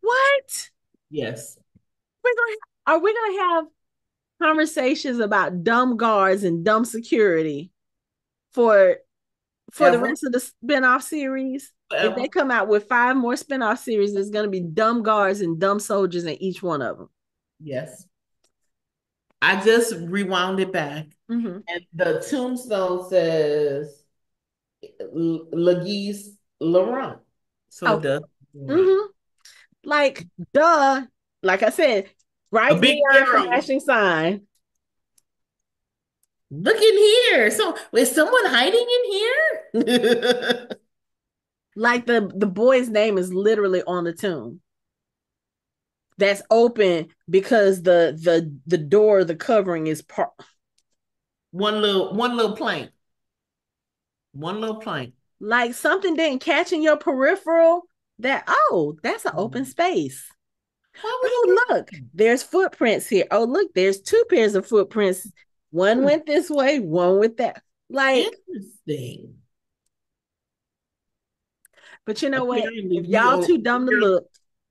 What? yes, Are we gonna have conversations about dumb guards and dumb security for the ever, rest of the spin-off series? If they forever. come out with 5 more spin-off series, there's gonna be dumb guards and dumb soldiers in each one of them. Yes. I just rewound it back, Mm-hmm. and the tombstone says Legis Laurent. So it Okay. does. Laurent. Mm-hmm. Like, duh. Like I said, A right big neon arrow. flashing sign. Look in here. So is someone hiding in here? Like the boy's name is literally on the tomb. That's open because the door, the covering is part. One little plank. One little plank. Like something didn't catch in your peripheral. That, oh, that's an open space. Why would he Oh, look, do there's footprints here. Oh, look, there's 2 pairs of footprints. One that? went this way, one with that. Like, Interesting. but you know what? Apparently, If y'all too dumb to look,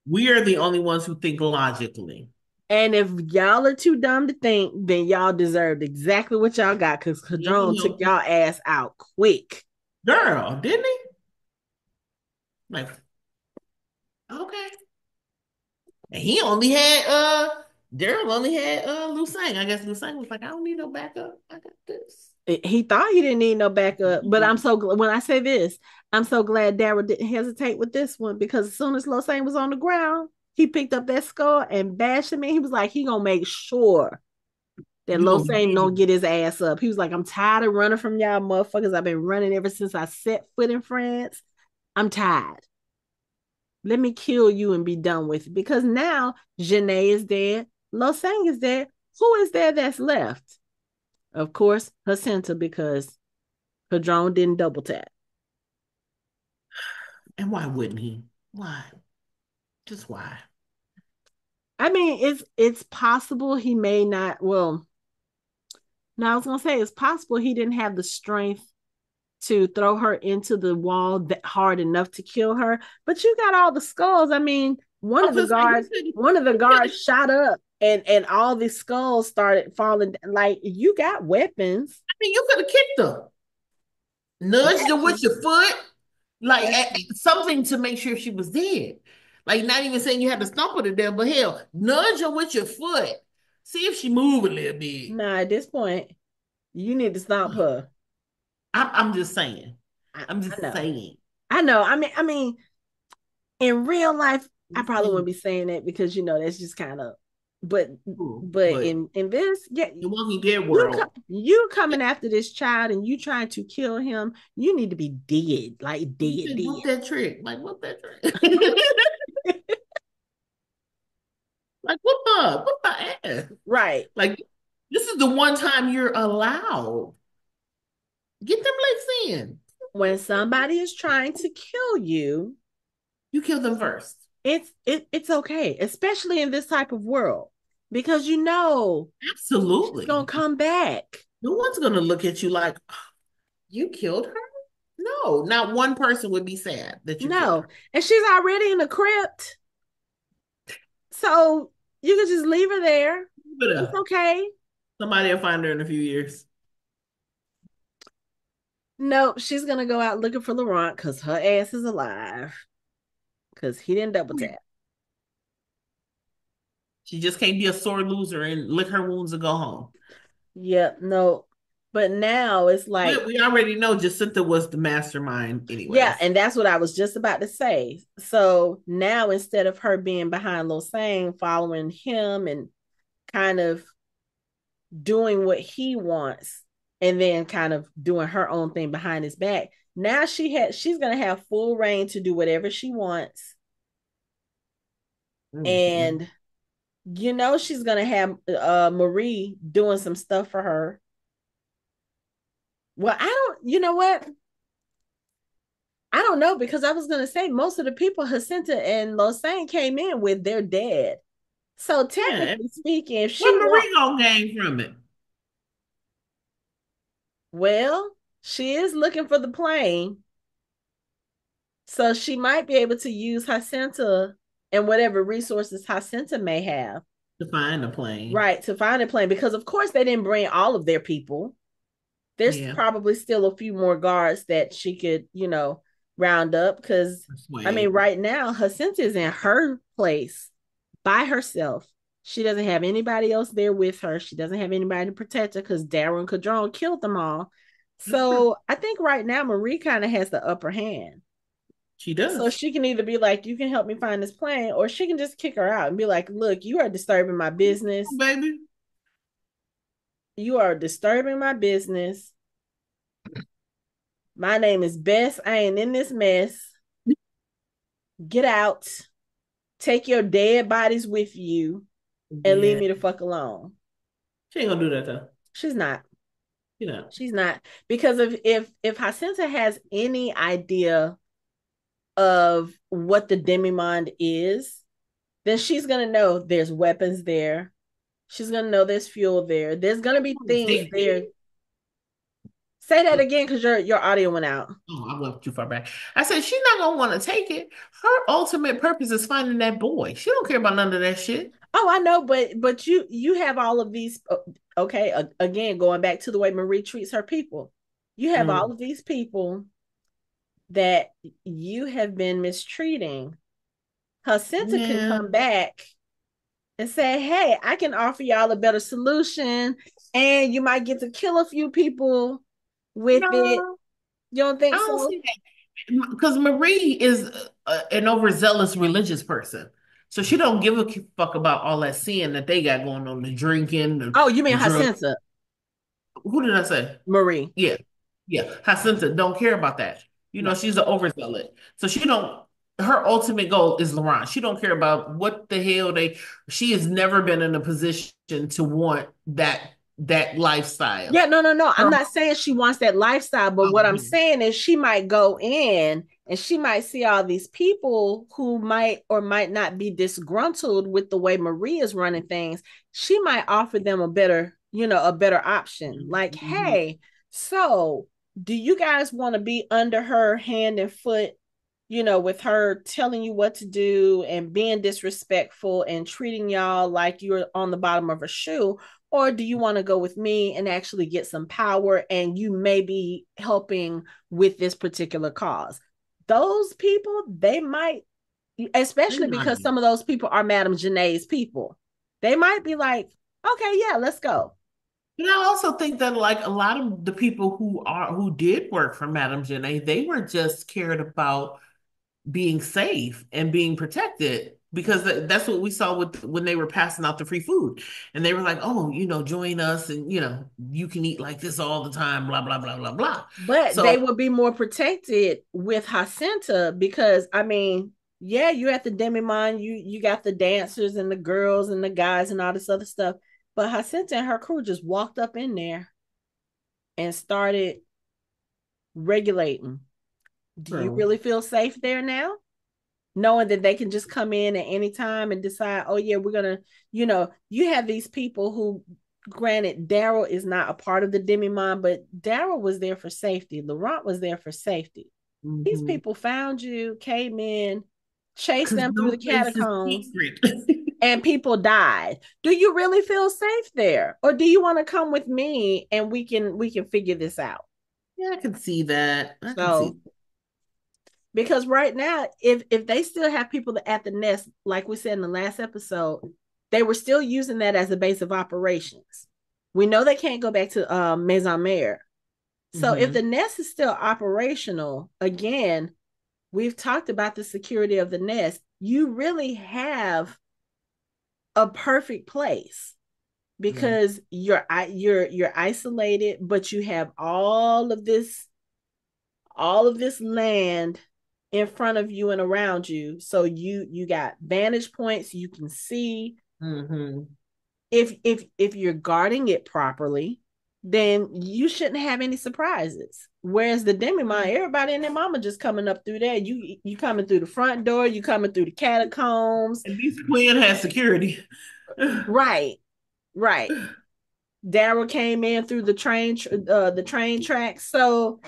we are the only ones who think logically. and if y'all are too dumb to think, then y'all deserved exactly what y'all got because Cadron took You y'all ass out quick. girl, didn't he? Like, okay. And he only had Daryl only had Losang. I guess Losang was like, I don't need no backup. I got this. He thought he didn't need no backup, but I'm so when I say this, I'm so glad Daryl didn't hesitate with this one because as soon as Losang was on the ground, he picked up that skull and bashed him in. He was like, he gonna make sure that You gonna be Losang don't dead. get his ass up. He was like, I'm tired of running from y'all motherfuckers. I've been running ever since I set foot in France. I'm tired. Let me kill you and be done with it. Because now Janae is dead. Losang is dead. Who is there that's left? Of course, Jacinta, because her drone didn't double tap. And why wouldn't he? Why? Just why? I mean, it's possible he may not. Well, now I was gonna say it's possible he didn't have the strength to throw her into the wall that hard enough to kill her. But you got all the skulls. I mean, I was just like, one of the you could guards have, shot up, and all the skulls started falling. Like you got weapons. I mean, you could have kicked her, nudged That her with too. your foot, like That too. something to make sure she was dead. Like not even saying you had to stomp her to death, but hell, nudge her with your foot. See if she move a little bit. Nah, at this point, you need to stop her. I'm just saying. I'm I just know. saying. I know. I mean, in real life, I Just probably wouldn't saying. be saying that because that's just kind of. But Cool. but But in this, yeah, the Walking Dead world, you coming after this child and you trying to kill him, you need to be dead, like you dead, said whoop dead. that trick. Like whoop that trick. Like whoop her ass. Right. Like this is the one time you're allowed. Get them legs in. When somebody is trying to kill you, You kill them first. it's okay, especially in this type of world, because she's gonna Absolutely. come back. No one's gonna look at you like you killed her. No, not one person would be sad that you killed No, her. and she's already in the crypt, so you can just leave her there. But It's okay. somebody will find her in a few years. No, she's gonna go out looking for Laurent because her ass is alive because he didn't double tap. She just can't be a sore loser and lick her wounds and go home. Yep, no. But now it's like, We already know Jacinta was the mastermind, yeah, anyways. and that's what I was just about to say. So now instead of her being behind Losang, following him and kind of doing what he wants, and then kind of doing her own thing behind his back, now she's gonna have full reign to do whatever she wants. Mm-hmm. And she's gonna have Marie doing some stuff for her. Well, I don't, you know what? I don't know because I was gonna say most of the people Jacinta and Losang came in with their dead. So Yeah. technically speaking, if she What want, Marie gonna gain from it? well, she is looking for the plane, so she might be able to use Jacinta and whatever resources Jacinta may have, To find a plane. right, to find a plane. Because of course they didn't bring all of their people. There's Yeah. probably still a few more guards that she could, round up. Because I mean, Persuade. right now Jacinta is in her place by herself. She doesn't have anybody else there with her. She doesn't have anybody to protect her because Daryl and Cadron killed them all. That's true. So I think right now Marie kind of has the upper hand. She So does. she can either be like, you can help me find this plane, or she can just kick her out and be like, look, you are disturbing my Oh, business. baby. You are disturbing my business. My name is Bess. I ain't in this mess. Get out. Take your dead bodies with you and leave Yeah. me the fuck alone. She ain't gonna do that though. She's not. You know. She's not. Because if Jacinta has any idea of what the demi-monde is, then she's gonna know there's weapons there. She's gonna know there's fuel there. There's gonna be things Take there. me. Say that again because your audio went out. Oh, I went too far back. I said she's not gonna want to take it. Her ultimate purpose is finding that boy. She don't care about none of that shit. Oh, I know, but you have all of these. Okay, again, going back to the way Marie treats her people, you have all Mm. of these people that you have been mistreating. Jacinta can Yeah. come back and say, hey, I can offer y'all a better solution, and you might get to kill a few people with it. No, You don't I think don't so? see that because Marie is an overzealous religious person, so she don't give a fuck about all that sin that they got going on, the drinking, Oh, you mean the drug. Jacinta, Who did I say? Marie? Yeah, yeah. Jacinta don't care about that. You know, No. she's an overzealot. So she don't her ultimate goal is Laurent. She don't care about what the hell she has never been in a position to want that lifestyle. Yeah, no, no, no. I'm Her not saying she wants that lifestyle, but what I'm oh, saying is she might go in and she might see all these people who might or might not be disgruntled with the way Marie is running things. She might offer them a better, a better option. Like, mhm. hey, so do you guys want to be under her hand and foot, with her telling you what to do and being disrespectful and treating y'all like you're on the bottom of her shoe? Or do you want to go with me and actually get some power and you may be helping with this particular cause? Those people, they might, They especially because might. some of those people are Madame Janae's people, they might be like, okay, yeah, let's go. But I also think that like a lot of the people who did work for Madame Janae, they were just cared about being safe and being protected because that's what we saw with when they were passing out the free food and they were like, oh, join us and you can eat like this all the time, blah blah blah blah blah. But they So would be more protected with Jacinta because I mean, yeah, you at the demi monde, you got the dancers and the girls and the guys and all this other stuff. But Jacinta and her crew just walked up in there and started regulating. Do you true. really feel safe there now? Knowing that they can just come in at any time and decide, oh yeah, we're gonna, you have these people who, granted, Daryl is not a part of the demi-monde, but Daryl was there for safety. Laurent was there for safety. These Mm-hmm. people found you, came in, chased Because them through no the place is catacombs, secret. and people died. Do you really feel safe there? Or do you want to come with me and we can figure this out? Yeah, I can see that. I can see So because right now, if they still have people at the nest, like we said in the last episode, they were still using that as a base of operations. We know they can't go back to Maison Mare. that. So if the Hmm. nest is still operational, again, we've talked about the security of the nest. You really have a perfect place Yeah. because you're isolated, but you have all of this land in front of you and around you, so you got vantage points. You can see Hmm. if you're guarding it properly, then you shouldn't have any surprises. Whereas the demi-monde, everybody and their mama just coming up through there. You coming through the front door, you coming through the catacombs. And this queen has security. Right, right. Daryl came in through the train tracks, so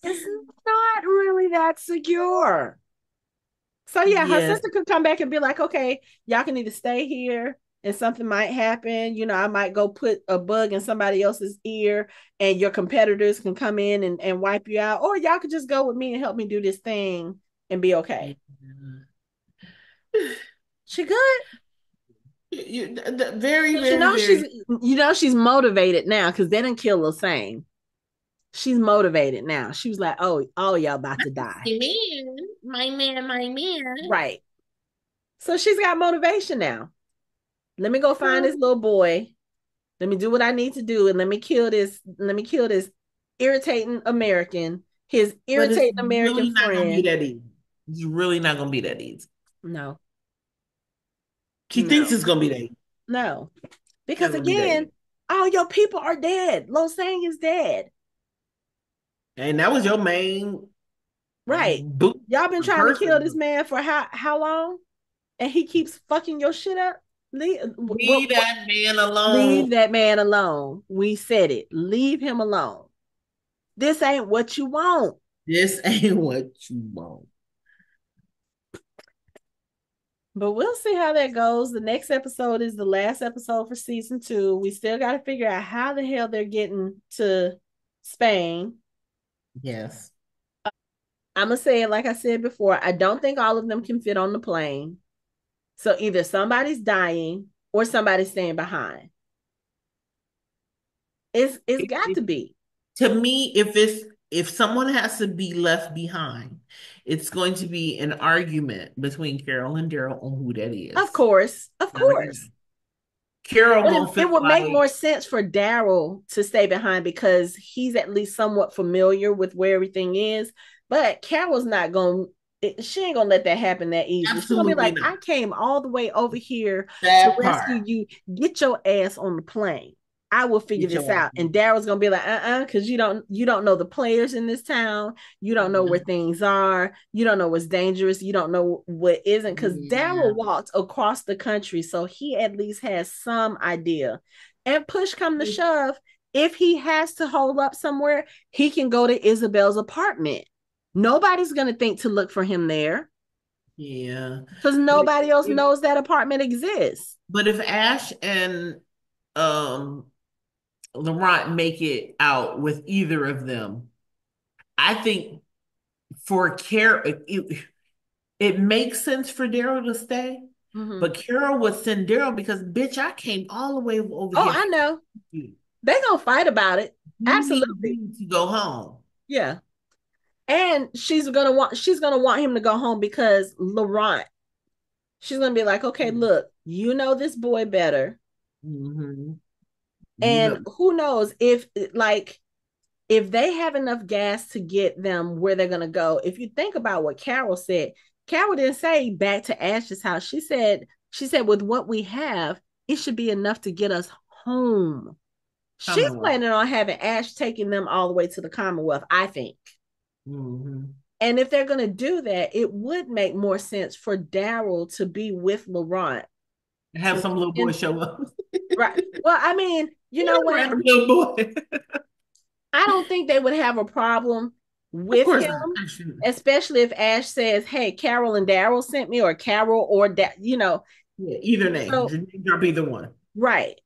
it's not really that secure. So yeah, her Yes. sister could come back and be like, okay, y'all can either stay here and something might happen. I might go put a bug in somebody else's ear and your competitors can come in and wipe you out. Or y'all could just go with me and help me do this thing and be okay. Yeah. She good. Very, But very, she's very. she's motivated now because they didn't kill Losang. She's motivated now. She was like, oh, all y'all about to die. My man, my man, my man. Right. So she's got motivation now. Let me go find True. this little boy. Let me do what I need to do and let me kill this irritating American, his But it's irritating American really not gonna be friend. that easy. It's really not gonna be that easy. No, She thinks no, it's gonna be that easy. no. Not Because gonna be that again, easy. all your people are dead. Losang is dead. And that was your main Right. boot Y'all been trying to kill this person. man for how long? And he keeps fucking your shit up. Leave that man Leave alone. that man alone. We said it. Leave him alone. This ain't what you want. This ain't what you want. But we'll see how that goes. The next episode is the last episode for season 2. We still got to figure out how the hell they're getting to Spain. Yes. I'm going to say it like I said before. I don't think all of them can fit on the plane. So either somebody's dying or somebody's staying behind. It's got to be. To me, if someone has to be left behind, it's going to be an argument between Carol and Daryl on who that Of is. course. Of Not a guy. course. Carol But gonna feel it would make like more sense for Daryl to stay behind because he's at least somewhat familiar with where everything is. But Carol's not going she ain't gonna let that happen that easily. She's gonna be absolutely like, not I came all the way over here to that rescue part. you. Get your ass on the plane. I will figure Get this your ass. out. And Daryl's gonna be like, because you don't know the players in this town. You don't know where Yeah, things are. You don't know what's dangerous. You don't know what isn't. Because yeah. Daryl walked across the country, so he at least has some idea. And push come to shove, if he has to hold up somewhere, he can go to Isabel's apartment. Nobody's gonna think to look for him there Yeah. because But nobody else if, knows that apartment exists. but if Ash and um Laurent make it out with either of them, I think for Carol, it makes sense for Daryl to stay. Mm-hmm. But Carol would send Daryl because, bitch, I came all the way over Oh, here I for know. you. They're gonna fight about it. You need Absolutely. me to go home. Yeah. And she's gonna want him to go home because Laurent, she's gonna be like, okay, look, you know this boy better. Mm-hmm. You And know, who knows if they have enough gas to get them where they're gonna go. If you think about what Carol said, Carol didn't say back to Ash's house. She said with what we have, it should be enough to get us home. She's Commonwealth. planning on having Ash taking them all the way to the Commonwealth, I think. Mm-hmm. And if they're going to do that, it would make more sense for Daryl to be with Laurent Have to some little boy and show up. right. Well, I mean, you know what? Random little boy. I don't think they would have a problem Of with course him, not. I shouldn't. especially if Ash says, "Hey, Carol and Daryl sent me," or Carol or that. Yeah, either name. So Just drop either one. right.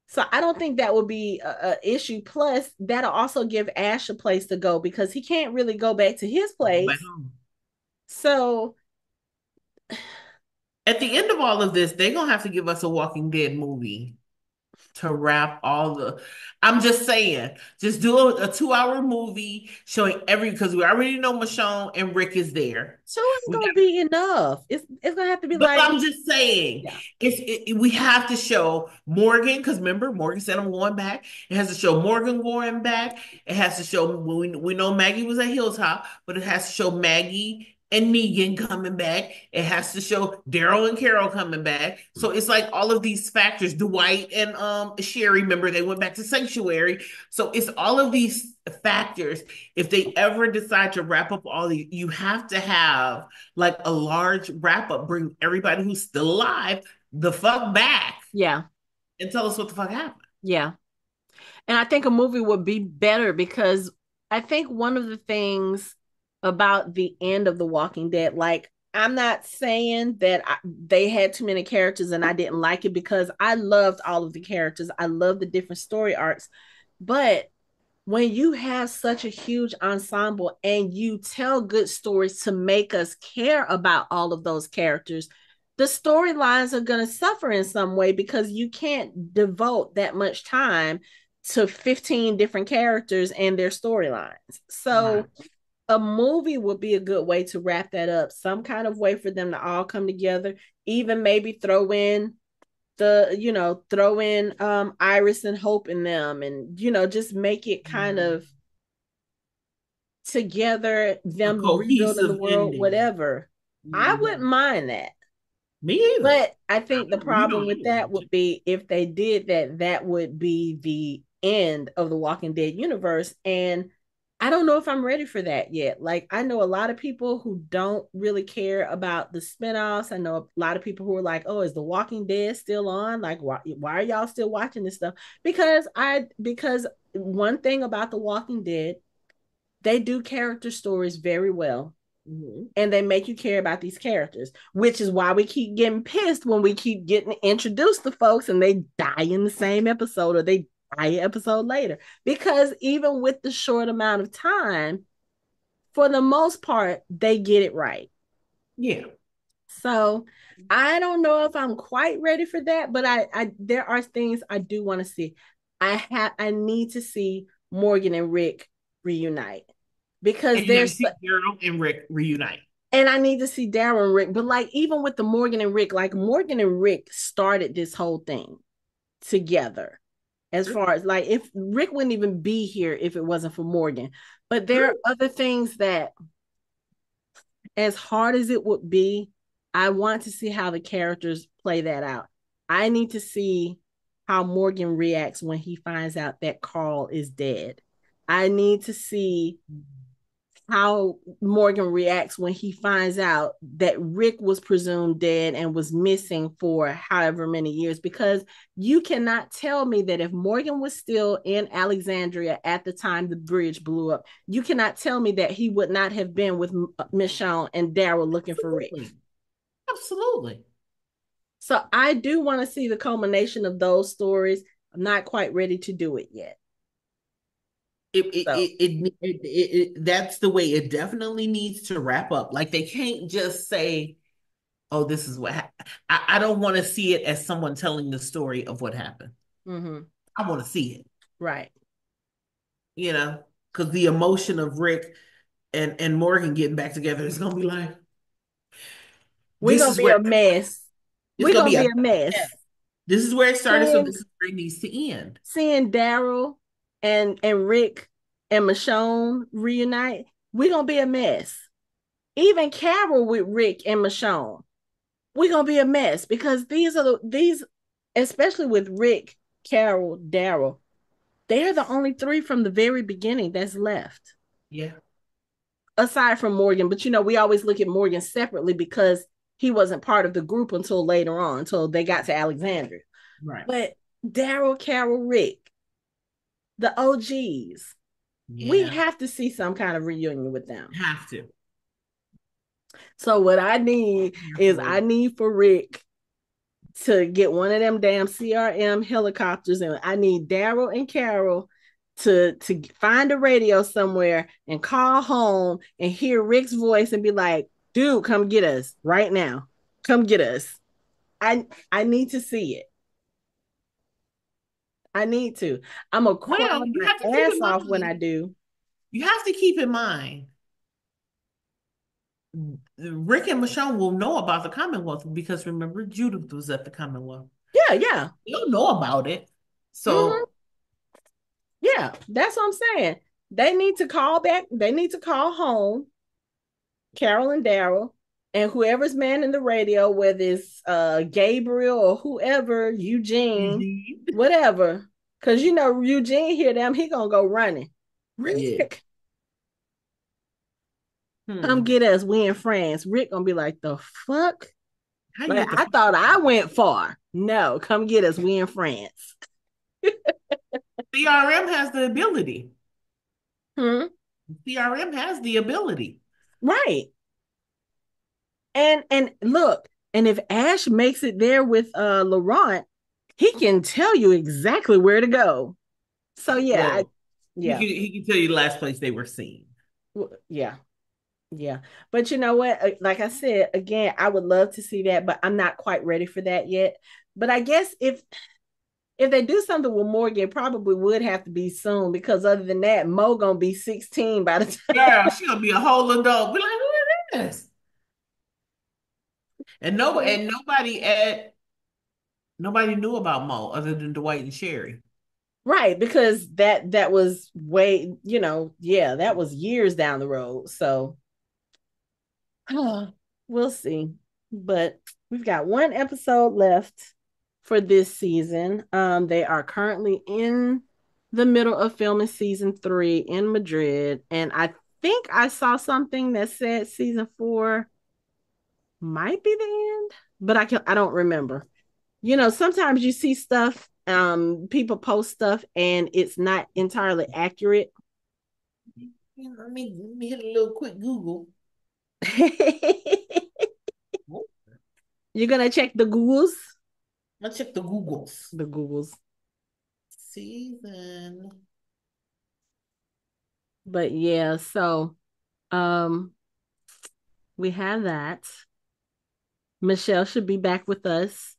So I don't think that would be a issue. Plus, that'll also give Ash a place to go because he can't really go back to his Go back place. home. So At the end of all of this, they're gonna have to give us a Walking Dead movie to wrap all the. I'm just saying, just do a 2 hour movie showing every because we already know Michonne and Rick is there. two ain't We gonna be enough. It's gonna have to be But like I'm just saying, yeah. we have to show Morgan because remember Morgan said I'm going back. It has to show Morgan going back. It has to show we know Maggie was at Hilltop, but it has to show Maggie and Negan coming back. It has to show Daryl and Carol coming back. So it's like all of these factors. Dwight and Sherry, remember they went back to Sanctuary. So it's all of these factors. If they ever decide to wrap up all these, you have to have like a large wrap up, bring everybody who's still alive the fuck back Yeah. and tell us what the fuck happened. Yeah. And I think a movie would be better because I think one of the things about the end of The Walking Dead, like, I'm not saying that they had too many characters and I didn't like it because I loved all of the characters. I love the different story arcs. But when you have such a huge ensemble and you tell good stories to make us care about all of those characters, the storylines are going to suffer in some way because you can't devote that much time to 15 different characters and their storylines. Right. So a movie would be a good way to wrap that up, some kind of way for them to all come together, even maybe throw in Iris and Hope in them, and just make it kind Mhm. of together, A them rebuilding the cohesive world, ending. whatever. I wouldn't Mhm. mind that. Me either. But I think the You problem don't with either. that would be if they did that, that would be the end of the Walking Dead universe. And I don't know if I'm ready for that yet. Like, I know a lot of people who don't really care about the spinoffs. I know a lot of people who are like, oh, is The Walking Dead still on? Like, why are y'all still watching this stuff? Because one thing about The Walking Dead, they do character stories very well Mhm. and they make you care about these characters, which is why we keep getting pissed when we keep getting introduced to folks and they die in the same episode or they die an episode later. Because even with the short amount of time, for the most part, they get it right. Yeah. So I don't know if I'm quite ready for that, but I there are things I do want to see. I need to see Morgan and Rick reunite because And you never there's, see Daryl and Rick reunite. and I need to see Daryl and Rick. But like even with the Morgan and Rick, like Morgan and Rick started this whole thing together. As True. far as like if Rick wouldn't even be here if it wasn't for Morgan. But there are True. other things that, as hard as it would be, I want to see how the characters play that out. I need to see how Morgan reacts when he finds out that Carl is dead. I need to see how Morgan reacts when he finds out that Rick was presumed dead and was missing for however many years. Because you cannot tell me that if Morgan was still in Alexandria at the time the bridge blew up, you cannot tell me that he would not have been with Michonne and Daryl looking for Rick. Absolutely. Absolutely. So I do want to see the culmination of those stories. I'm not quite ready to do it yet. So, That's the way it definitely needs to wrap up. Like they can't just say, "Oh, this is what happened." I don't want to see it as someone telling the story of what happened. mm-hmm, I want to see it, right. you know, because the emotion of Rick and Morgan getting back together is gonna be like, We're this going to is be where a mess. it's We're gonna going be to be a a mess. this is where it started, so Seeing this is where it needs to end. Daryl and Rick and Michonne reunite, we're gonna be a mess. Even Carol with Rick and Michonne, we're gonna be a mess because these, especially with Rick, Carol, Daryl, they're the only three from the very beginning that's left. Yeah, Aside from Morgan, but we always look at Morgan separately because he wasn't part of the group until later on, until they got to Alexandria. right. But Daryl, Carol, Rick, the OGs, we Yeah, have to see some kind of reunion with them. have to. So what I need is I Carefully. need for Rick to get one of them damn CRM helicopters, and I need Daryl and Carol to find a radio somewhere and call home and hear Rick's voice and be like, "Dude, come get us right now. Come get us." I need to see it. I need to. I'm gonna cry Well, you my have to keep ass in off when I mind. do. You have to keep in mind. Rick and Michonne will know about the Commonwealth because remember Judith was at the Commonwealth. Yeah, yeah. They'll know about it. Mm-hmm. So Yeah, that's what I'm saying. They need to call back. They need to call home, Carol and Daryl, and whoever's manning the radio, whether it's Gabriel or whoever, Eugene, Eugene. whatever. Because Eugene hear them, he gonna go running. Yeah. Rick, come Hmm. get us. We in France. Rick gonna be like, the fuck? How you Like at the I thought I went far. No, come get us. We in France. CRM has the ability. Hmm? CRM has the ability. Right. And look, and if Ash makes it there with Laurent, he can tell you exactly where to go. So yeah, Well, yeah, he can tell you the last place they were seen. yeah, yeah. But you know what? Like I said, again, I would love to see that, but I'm not quite ready for that yet. But I guess if they do something with Morgan, it probably would have to be soon because other than that, Mo gonna be 16 by the time. Girl, she gonna be a whole adult. Be like, who is this? And nobody knew about Mo other than Dwight and Sherry. Right, because that was way, yeah, that was years down the road. So we'll see. But we've got one episode left for this season. They are currently in the middle of filming season 3 in Madrid, and I think I saw something that said season 4 might be the end, but I don't remember. Sometimes you see stuff, people post stuff and it's not entirely accurate. Let me hit a little quick Google. You're gonna check the Googles? Let's check the Googles. The Googles. Season. But yeah, so um we have that. Michelle should be back with us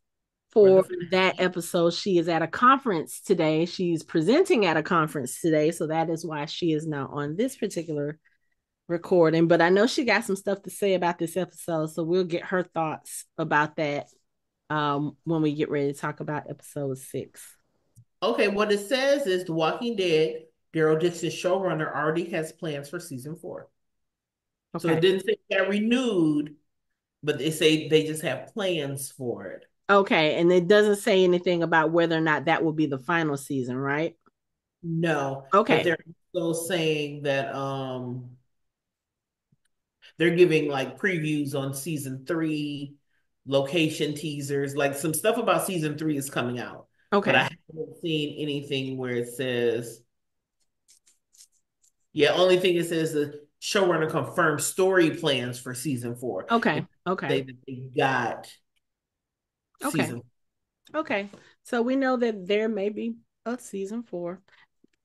for the for that finale. episode. She is at a conference today. She's presenting at a conference today. So that is why she is not on this particular recording. But I know she got some stuff to say about this episode. So we'll get her thoughts about that when we get ready to talk about episode 6. Okay, what it says is The Walking Dead, Daryl Dixon showrunner, already has plans for season 4. So it Okay. didn't say it got renewed, but they say they just have plans for it. Okay. And it doesn't say anything about whether or not that will be the final season, right? No, but Okay. they're still saying that they're giving like previews on season 3, location teasers, like some stuff about season 3 is coming out. But I Okay. haven't seen anything where it says, yeah, only thing it says the showrunner confirmed story plans for season 4. Okay. It Okay. say that they got Okay. season. Okay. So we know that there may be a season 4.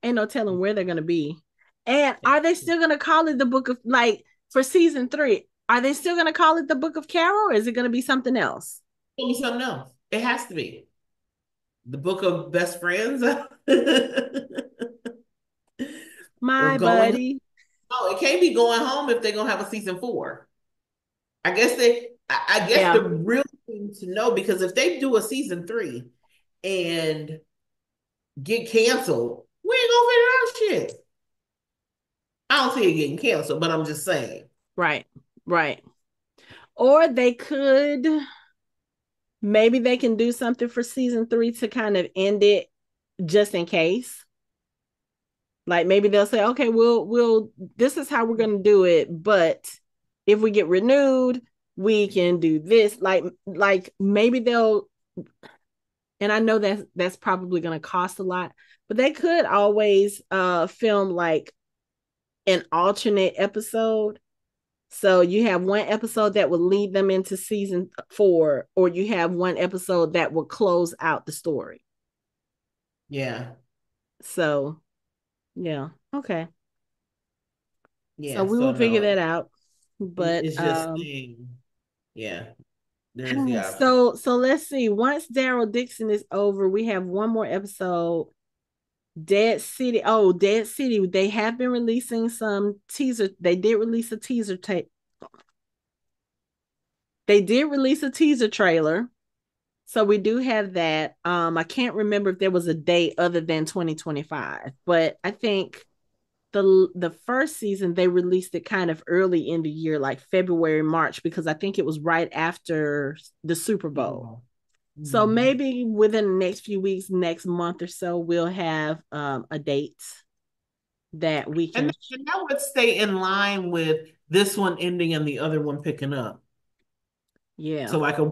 Ain't no telling where they're gonna be. And are they still gonna call it the book of like for season 3? Are they still gonna call it the book of Carol, or is it gonna be something else? Tell me something else. It has to be the book of best friends. Or My going. buddy. No, it can't be going home if they're gonna have a season 4. I guess I guess Yeah. the real thing to know, because if they do a season 3 and get canceled, we ain't gonna figure out shit. I don't see it getting canceled, but I'm just saying. Right. Right. Or they could maybe they can do something for season 3 to kind of end it just in case. Like maybe they'll say, okay, we'll this is how we're gonna do it, but if we get renewed, we can do this. Like maybe they'll, and I know that's probably gonna cost a lot, but they could always film like an alternate episode. So you have one episode that will lead them into season 4, or you have one episode that will close out the story. Yeah. So yeah, okay. So Yeah. we will So figure no, that out. But it's just saying, yeah, there's the option. so let's see. Once Daryl Dixon is over, we have one more episode. Dead City. Oh, Dead City. They have been releasing some teaser. They did release a teaser tape. They did release a teaser trailer. So we do have that. I can't remember if there was a date other than 2025, but I think the first season they released it kind of early in the year, like February, March, because I think it was right after the Super Bowl. So Mhm. maybe within the next few weeks, next month or so, we'll have a date that we can. And that would stay in line with this one ending and the other one picking up. Yeah. So like a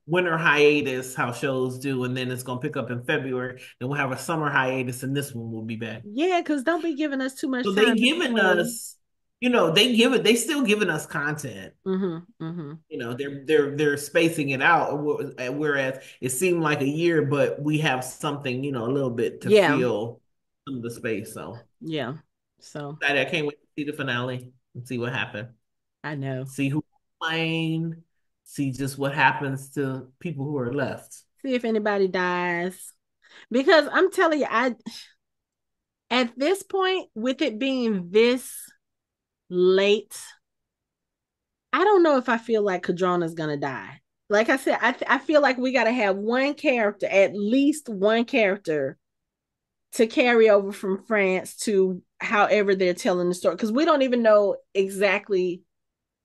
winter hiatus, how shows do, and then it's gonna pick up in February. Then we'll have a summer hiatus, and this one will be back. Yeah, because don't be giving us too much So they time giving between. us, they give it, they still giving us content. Mm-hmm. Mm-hmm. They're spacing it out, whereas it seemed like a year, but we have something, a little bit to Yeah. fill some of the space. So Yeah. So I can't wait to see the finale and see what happened. I know. See who's playing, see just what happens to people who are left. See if anybody dies. Because I'm telling you, I at this point, with it being this late, I don't know if I feel like Kadrona's gonna die. Like I said, I feel like we gotta have one character, at least one character, to carry over from France to however they're telling the story. Because we don't even know exactly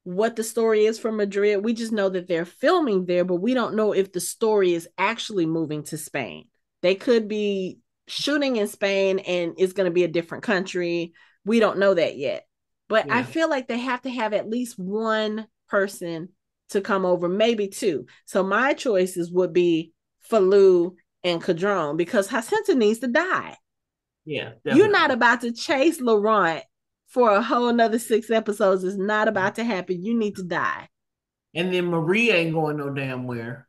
what the story is from Madrid. We just know that they're filming there, but we don't know if the story is actually moving to Spain. They could be shooting in Spain and it's going to be a different country. We don't know that yet. But I Yeah. feel like they have to have at least one person to come over, maybe two. So my choices would be Fallou and Cadron because Jacinta needs to die. Yeah, You're not definitely. about to chase Laurent for a whole another 6 episodes. It's not about to happen. You need to die. And then Marie ain't going no damn where.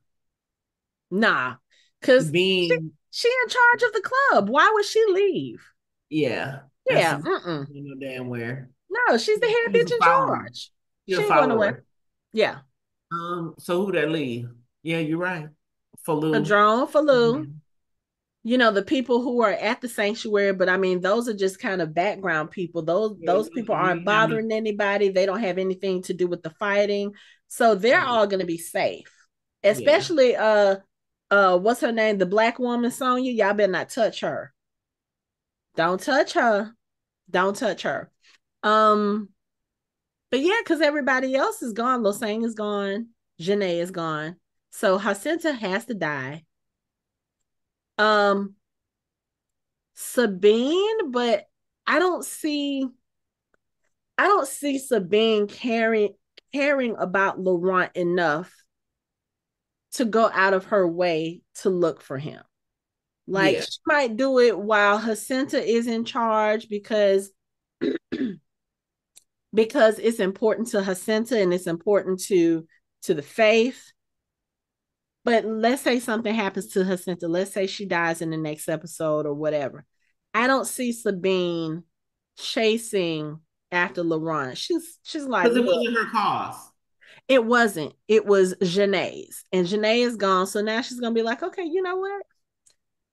Nah. Cause Being, she in charge of the club. Why would she leave? yeah, that's Yeah. Mm-mm. no damn where. No, she's the head She's bitch a in follower. charge. She's She a ain't going nowhere. follower. Yeah. So who that leave? Yeah, you're right. A Fallou. drone for Lou. Mhm. The people who are at the sanctuary, but I mean, those are just kind of background people. those Yeah, those people you aren't ain't have no. bothering anybody. They don't have anything to do with the fighting, so they're Yeah, all going to be safe. yeah. Especially what's her name, the black woman, Sonya. Y'all better not touch her. Don't touch her. Don't touch her. um but yeah, because everybody else is gone. Losang is gone. Janae is gone. So Jacinta has to die. um Sabine, but I don't see I don't see Sabine caring about Laurent enough to go out of her way to look for him. Like Yeah. she might do it while Jacinta is in charge because it's important to Jacinta and it's important to the faith. But let's say something happens to Jacinta. Let's say she dies in the next episode or whatever. I don't see Sabine chasing after Laurent. She's like, Because it look, wasn't her cause. it wasn't. It was Janae's. And Janae is gone. So now she's gonna be like, okay, you know what?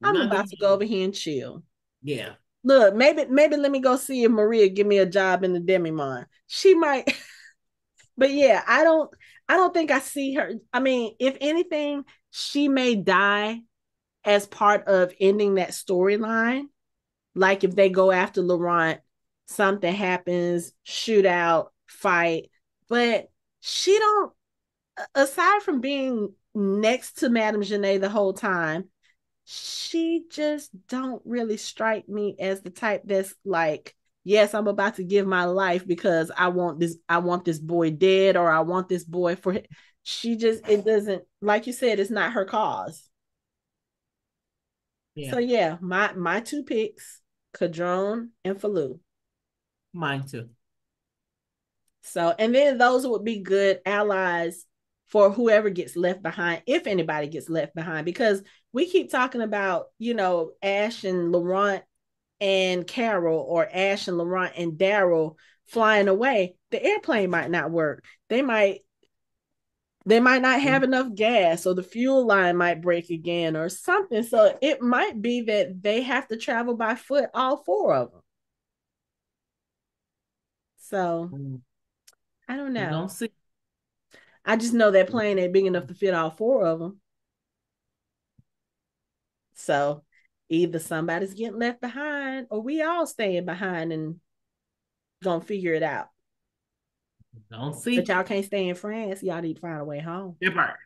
I'm Not about gonna. to go over here and chill. Yeah. Look, maybe let me go see if Maria give me a job in the Demi-Monde. She might, but yeah, I don't think I see her. I mean, if anything, she may die as part of ending that storyline. Like if they go after Laurent, something happens, shootout, fight. But she don't, aside from being next to Madame Janae the whole time, she just don't really strike me as the type that's like, yes, I'm about to give my life because I want this boy dead, or I want this boy for. She just, it doesn't, like you said, it's not her cause. Yeah. So yeah, my two picks, Cadron and Fallou. Mine too. So, and then those would be good allies for whoever gets left behind, if anybody gets left behind, because we keep talking about, Ash and Laurent and Carol, or Ash and Laurent and Daryl flying away. The airplane might not work. They might not have enough gas, or the fuel line might break again or something. So it might be that they have to travel by foot, all four of them. So Mm, I don't we know. gonna see. I just know that plane ain't big enough to fit all four of them. So either somebody's getting left behind, or we all staying behind and gonna figure it out. Don't But see. y'all can't stay in France. Y'all need to find a way home. That part.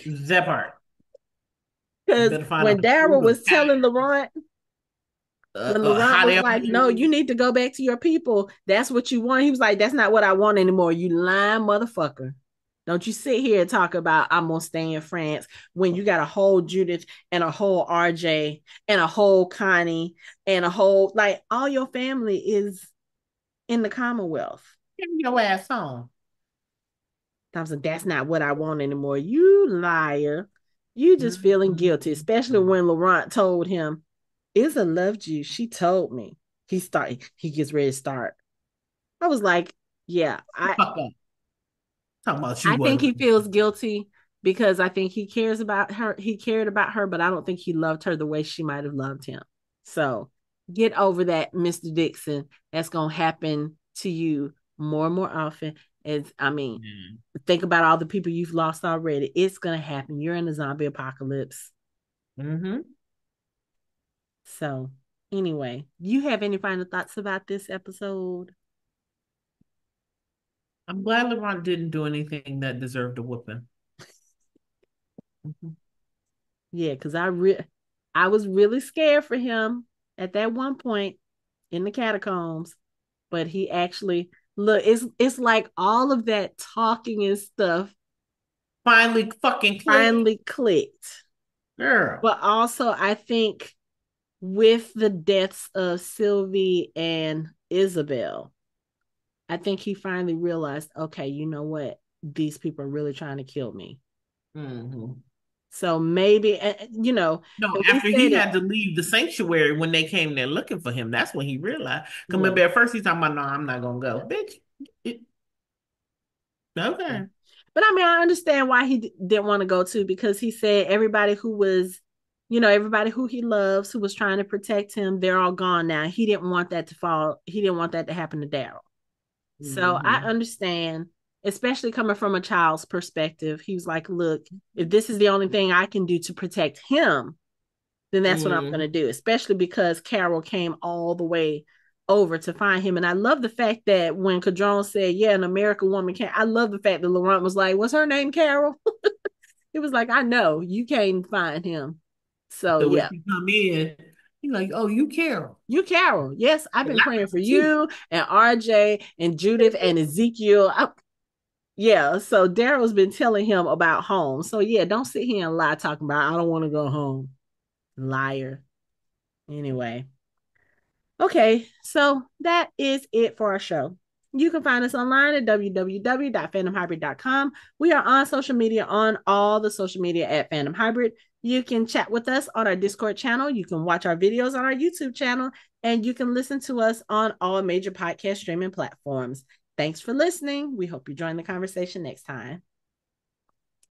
That part. You Because better find a when Daryl food was telling Laurent, when Laurent hot was air like, no, balloon. you need to go back to your people. That's what you want. He was like, that's not what I want anymore. You lying motherfucker. Don't you sit here and talk about I'm gonna stay in France when you got a whole Judith and a whole RJ and a whole Connie and a whole, like, all your family is in the Commonwealth. Get your ass home. Thompson, that's not what I want anymore. You liar. You just feeling guilty, especially Mm-hmm. when Laurent told him, Isa loved you. She told me. He gets ready to start. I was like, yeah, I Fuck up. Talking about you I think wasn't. he feels guilty because I think he cares about her. He cared about her, but I don't think he loved her the way she might have loved him. So get over that, Mr. Dixon. That's gonna happen to you more and more often. As I mean, Mm. think about all the people you've lost already. It's gonna happen. You're in a zombie apocalypse. Mm-hmm. So anyway, you have any final thoughts about this episode? I'm glad LeBron didn't do anything that deserved a whooping. Mhm. Yeah, because I was really scared for him at that one point in the catacombs, but he actually, look, it's like all of that talking and stuff Finally fucking click. finally clicked. Girl. But also I think with the deaths of Sylvie and Isabel, I think he finally realized, okay, you know what? These people are really trying to kill me. Mm-hmm. So maybe, No, and we after he said it. had to leave the sanctuary when they came there looking for him, that's when he realized. Because Yeah. remember, at first he's talking about, no, I'm not gonna go. Bitch, it, Yeah. okay. But I mean, I understand why he didn't want to go to, because he said everybody who was, everybody who he loves, who was trying to protect him, they're all gone now. He didn't want that to fall. He didn't want that to happen to Daryl. So I Mm-hmm. understand, especially coming from a child's perspective. He was like, look, if this is the only thing I can do to protect him, then that's what I'm going to Mm-hmm. do, especially because Carol came all the way over to find him. And I love the fact that when Cadron said, yeah, an American woman can't, I love the fact that Laurent was like, what's her name, Carol? He was like, I know, you can't find him. So So when yeah, she come in, he's like, "Oh, you Carol, you Carol. Yes, I've and been I praying for got you." you and RJ and Judith and Ezekiel. Yeah, so Daryl's been telling him about home. So yeah, don't sit here and lie talking about I don't want to go home. Liar. Anyway. Okay, so that is it for our show. You can find us online at www.fandomhybrid.com. We are on social media, on all the social media at Fandom Hybrid. You can chat with us on our Discord channel. You can watch our videos on our YouTube channel, and you can listen to us on all major podcast streaming platforms. Thanks for listening. We hope you join the conversation next time.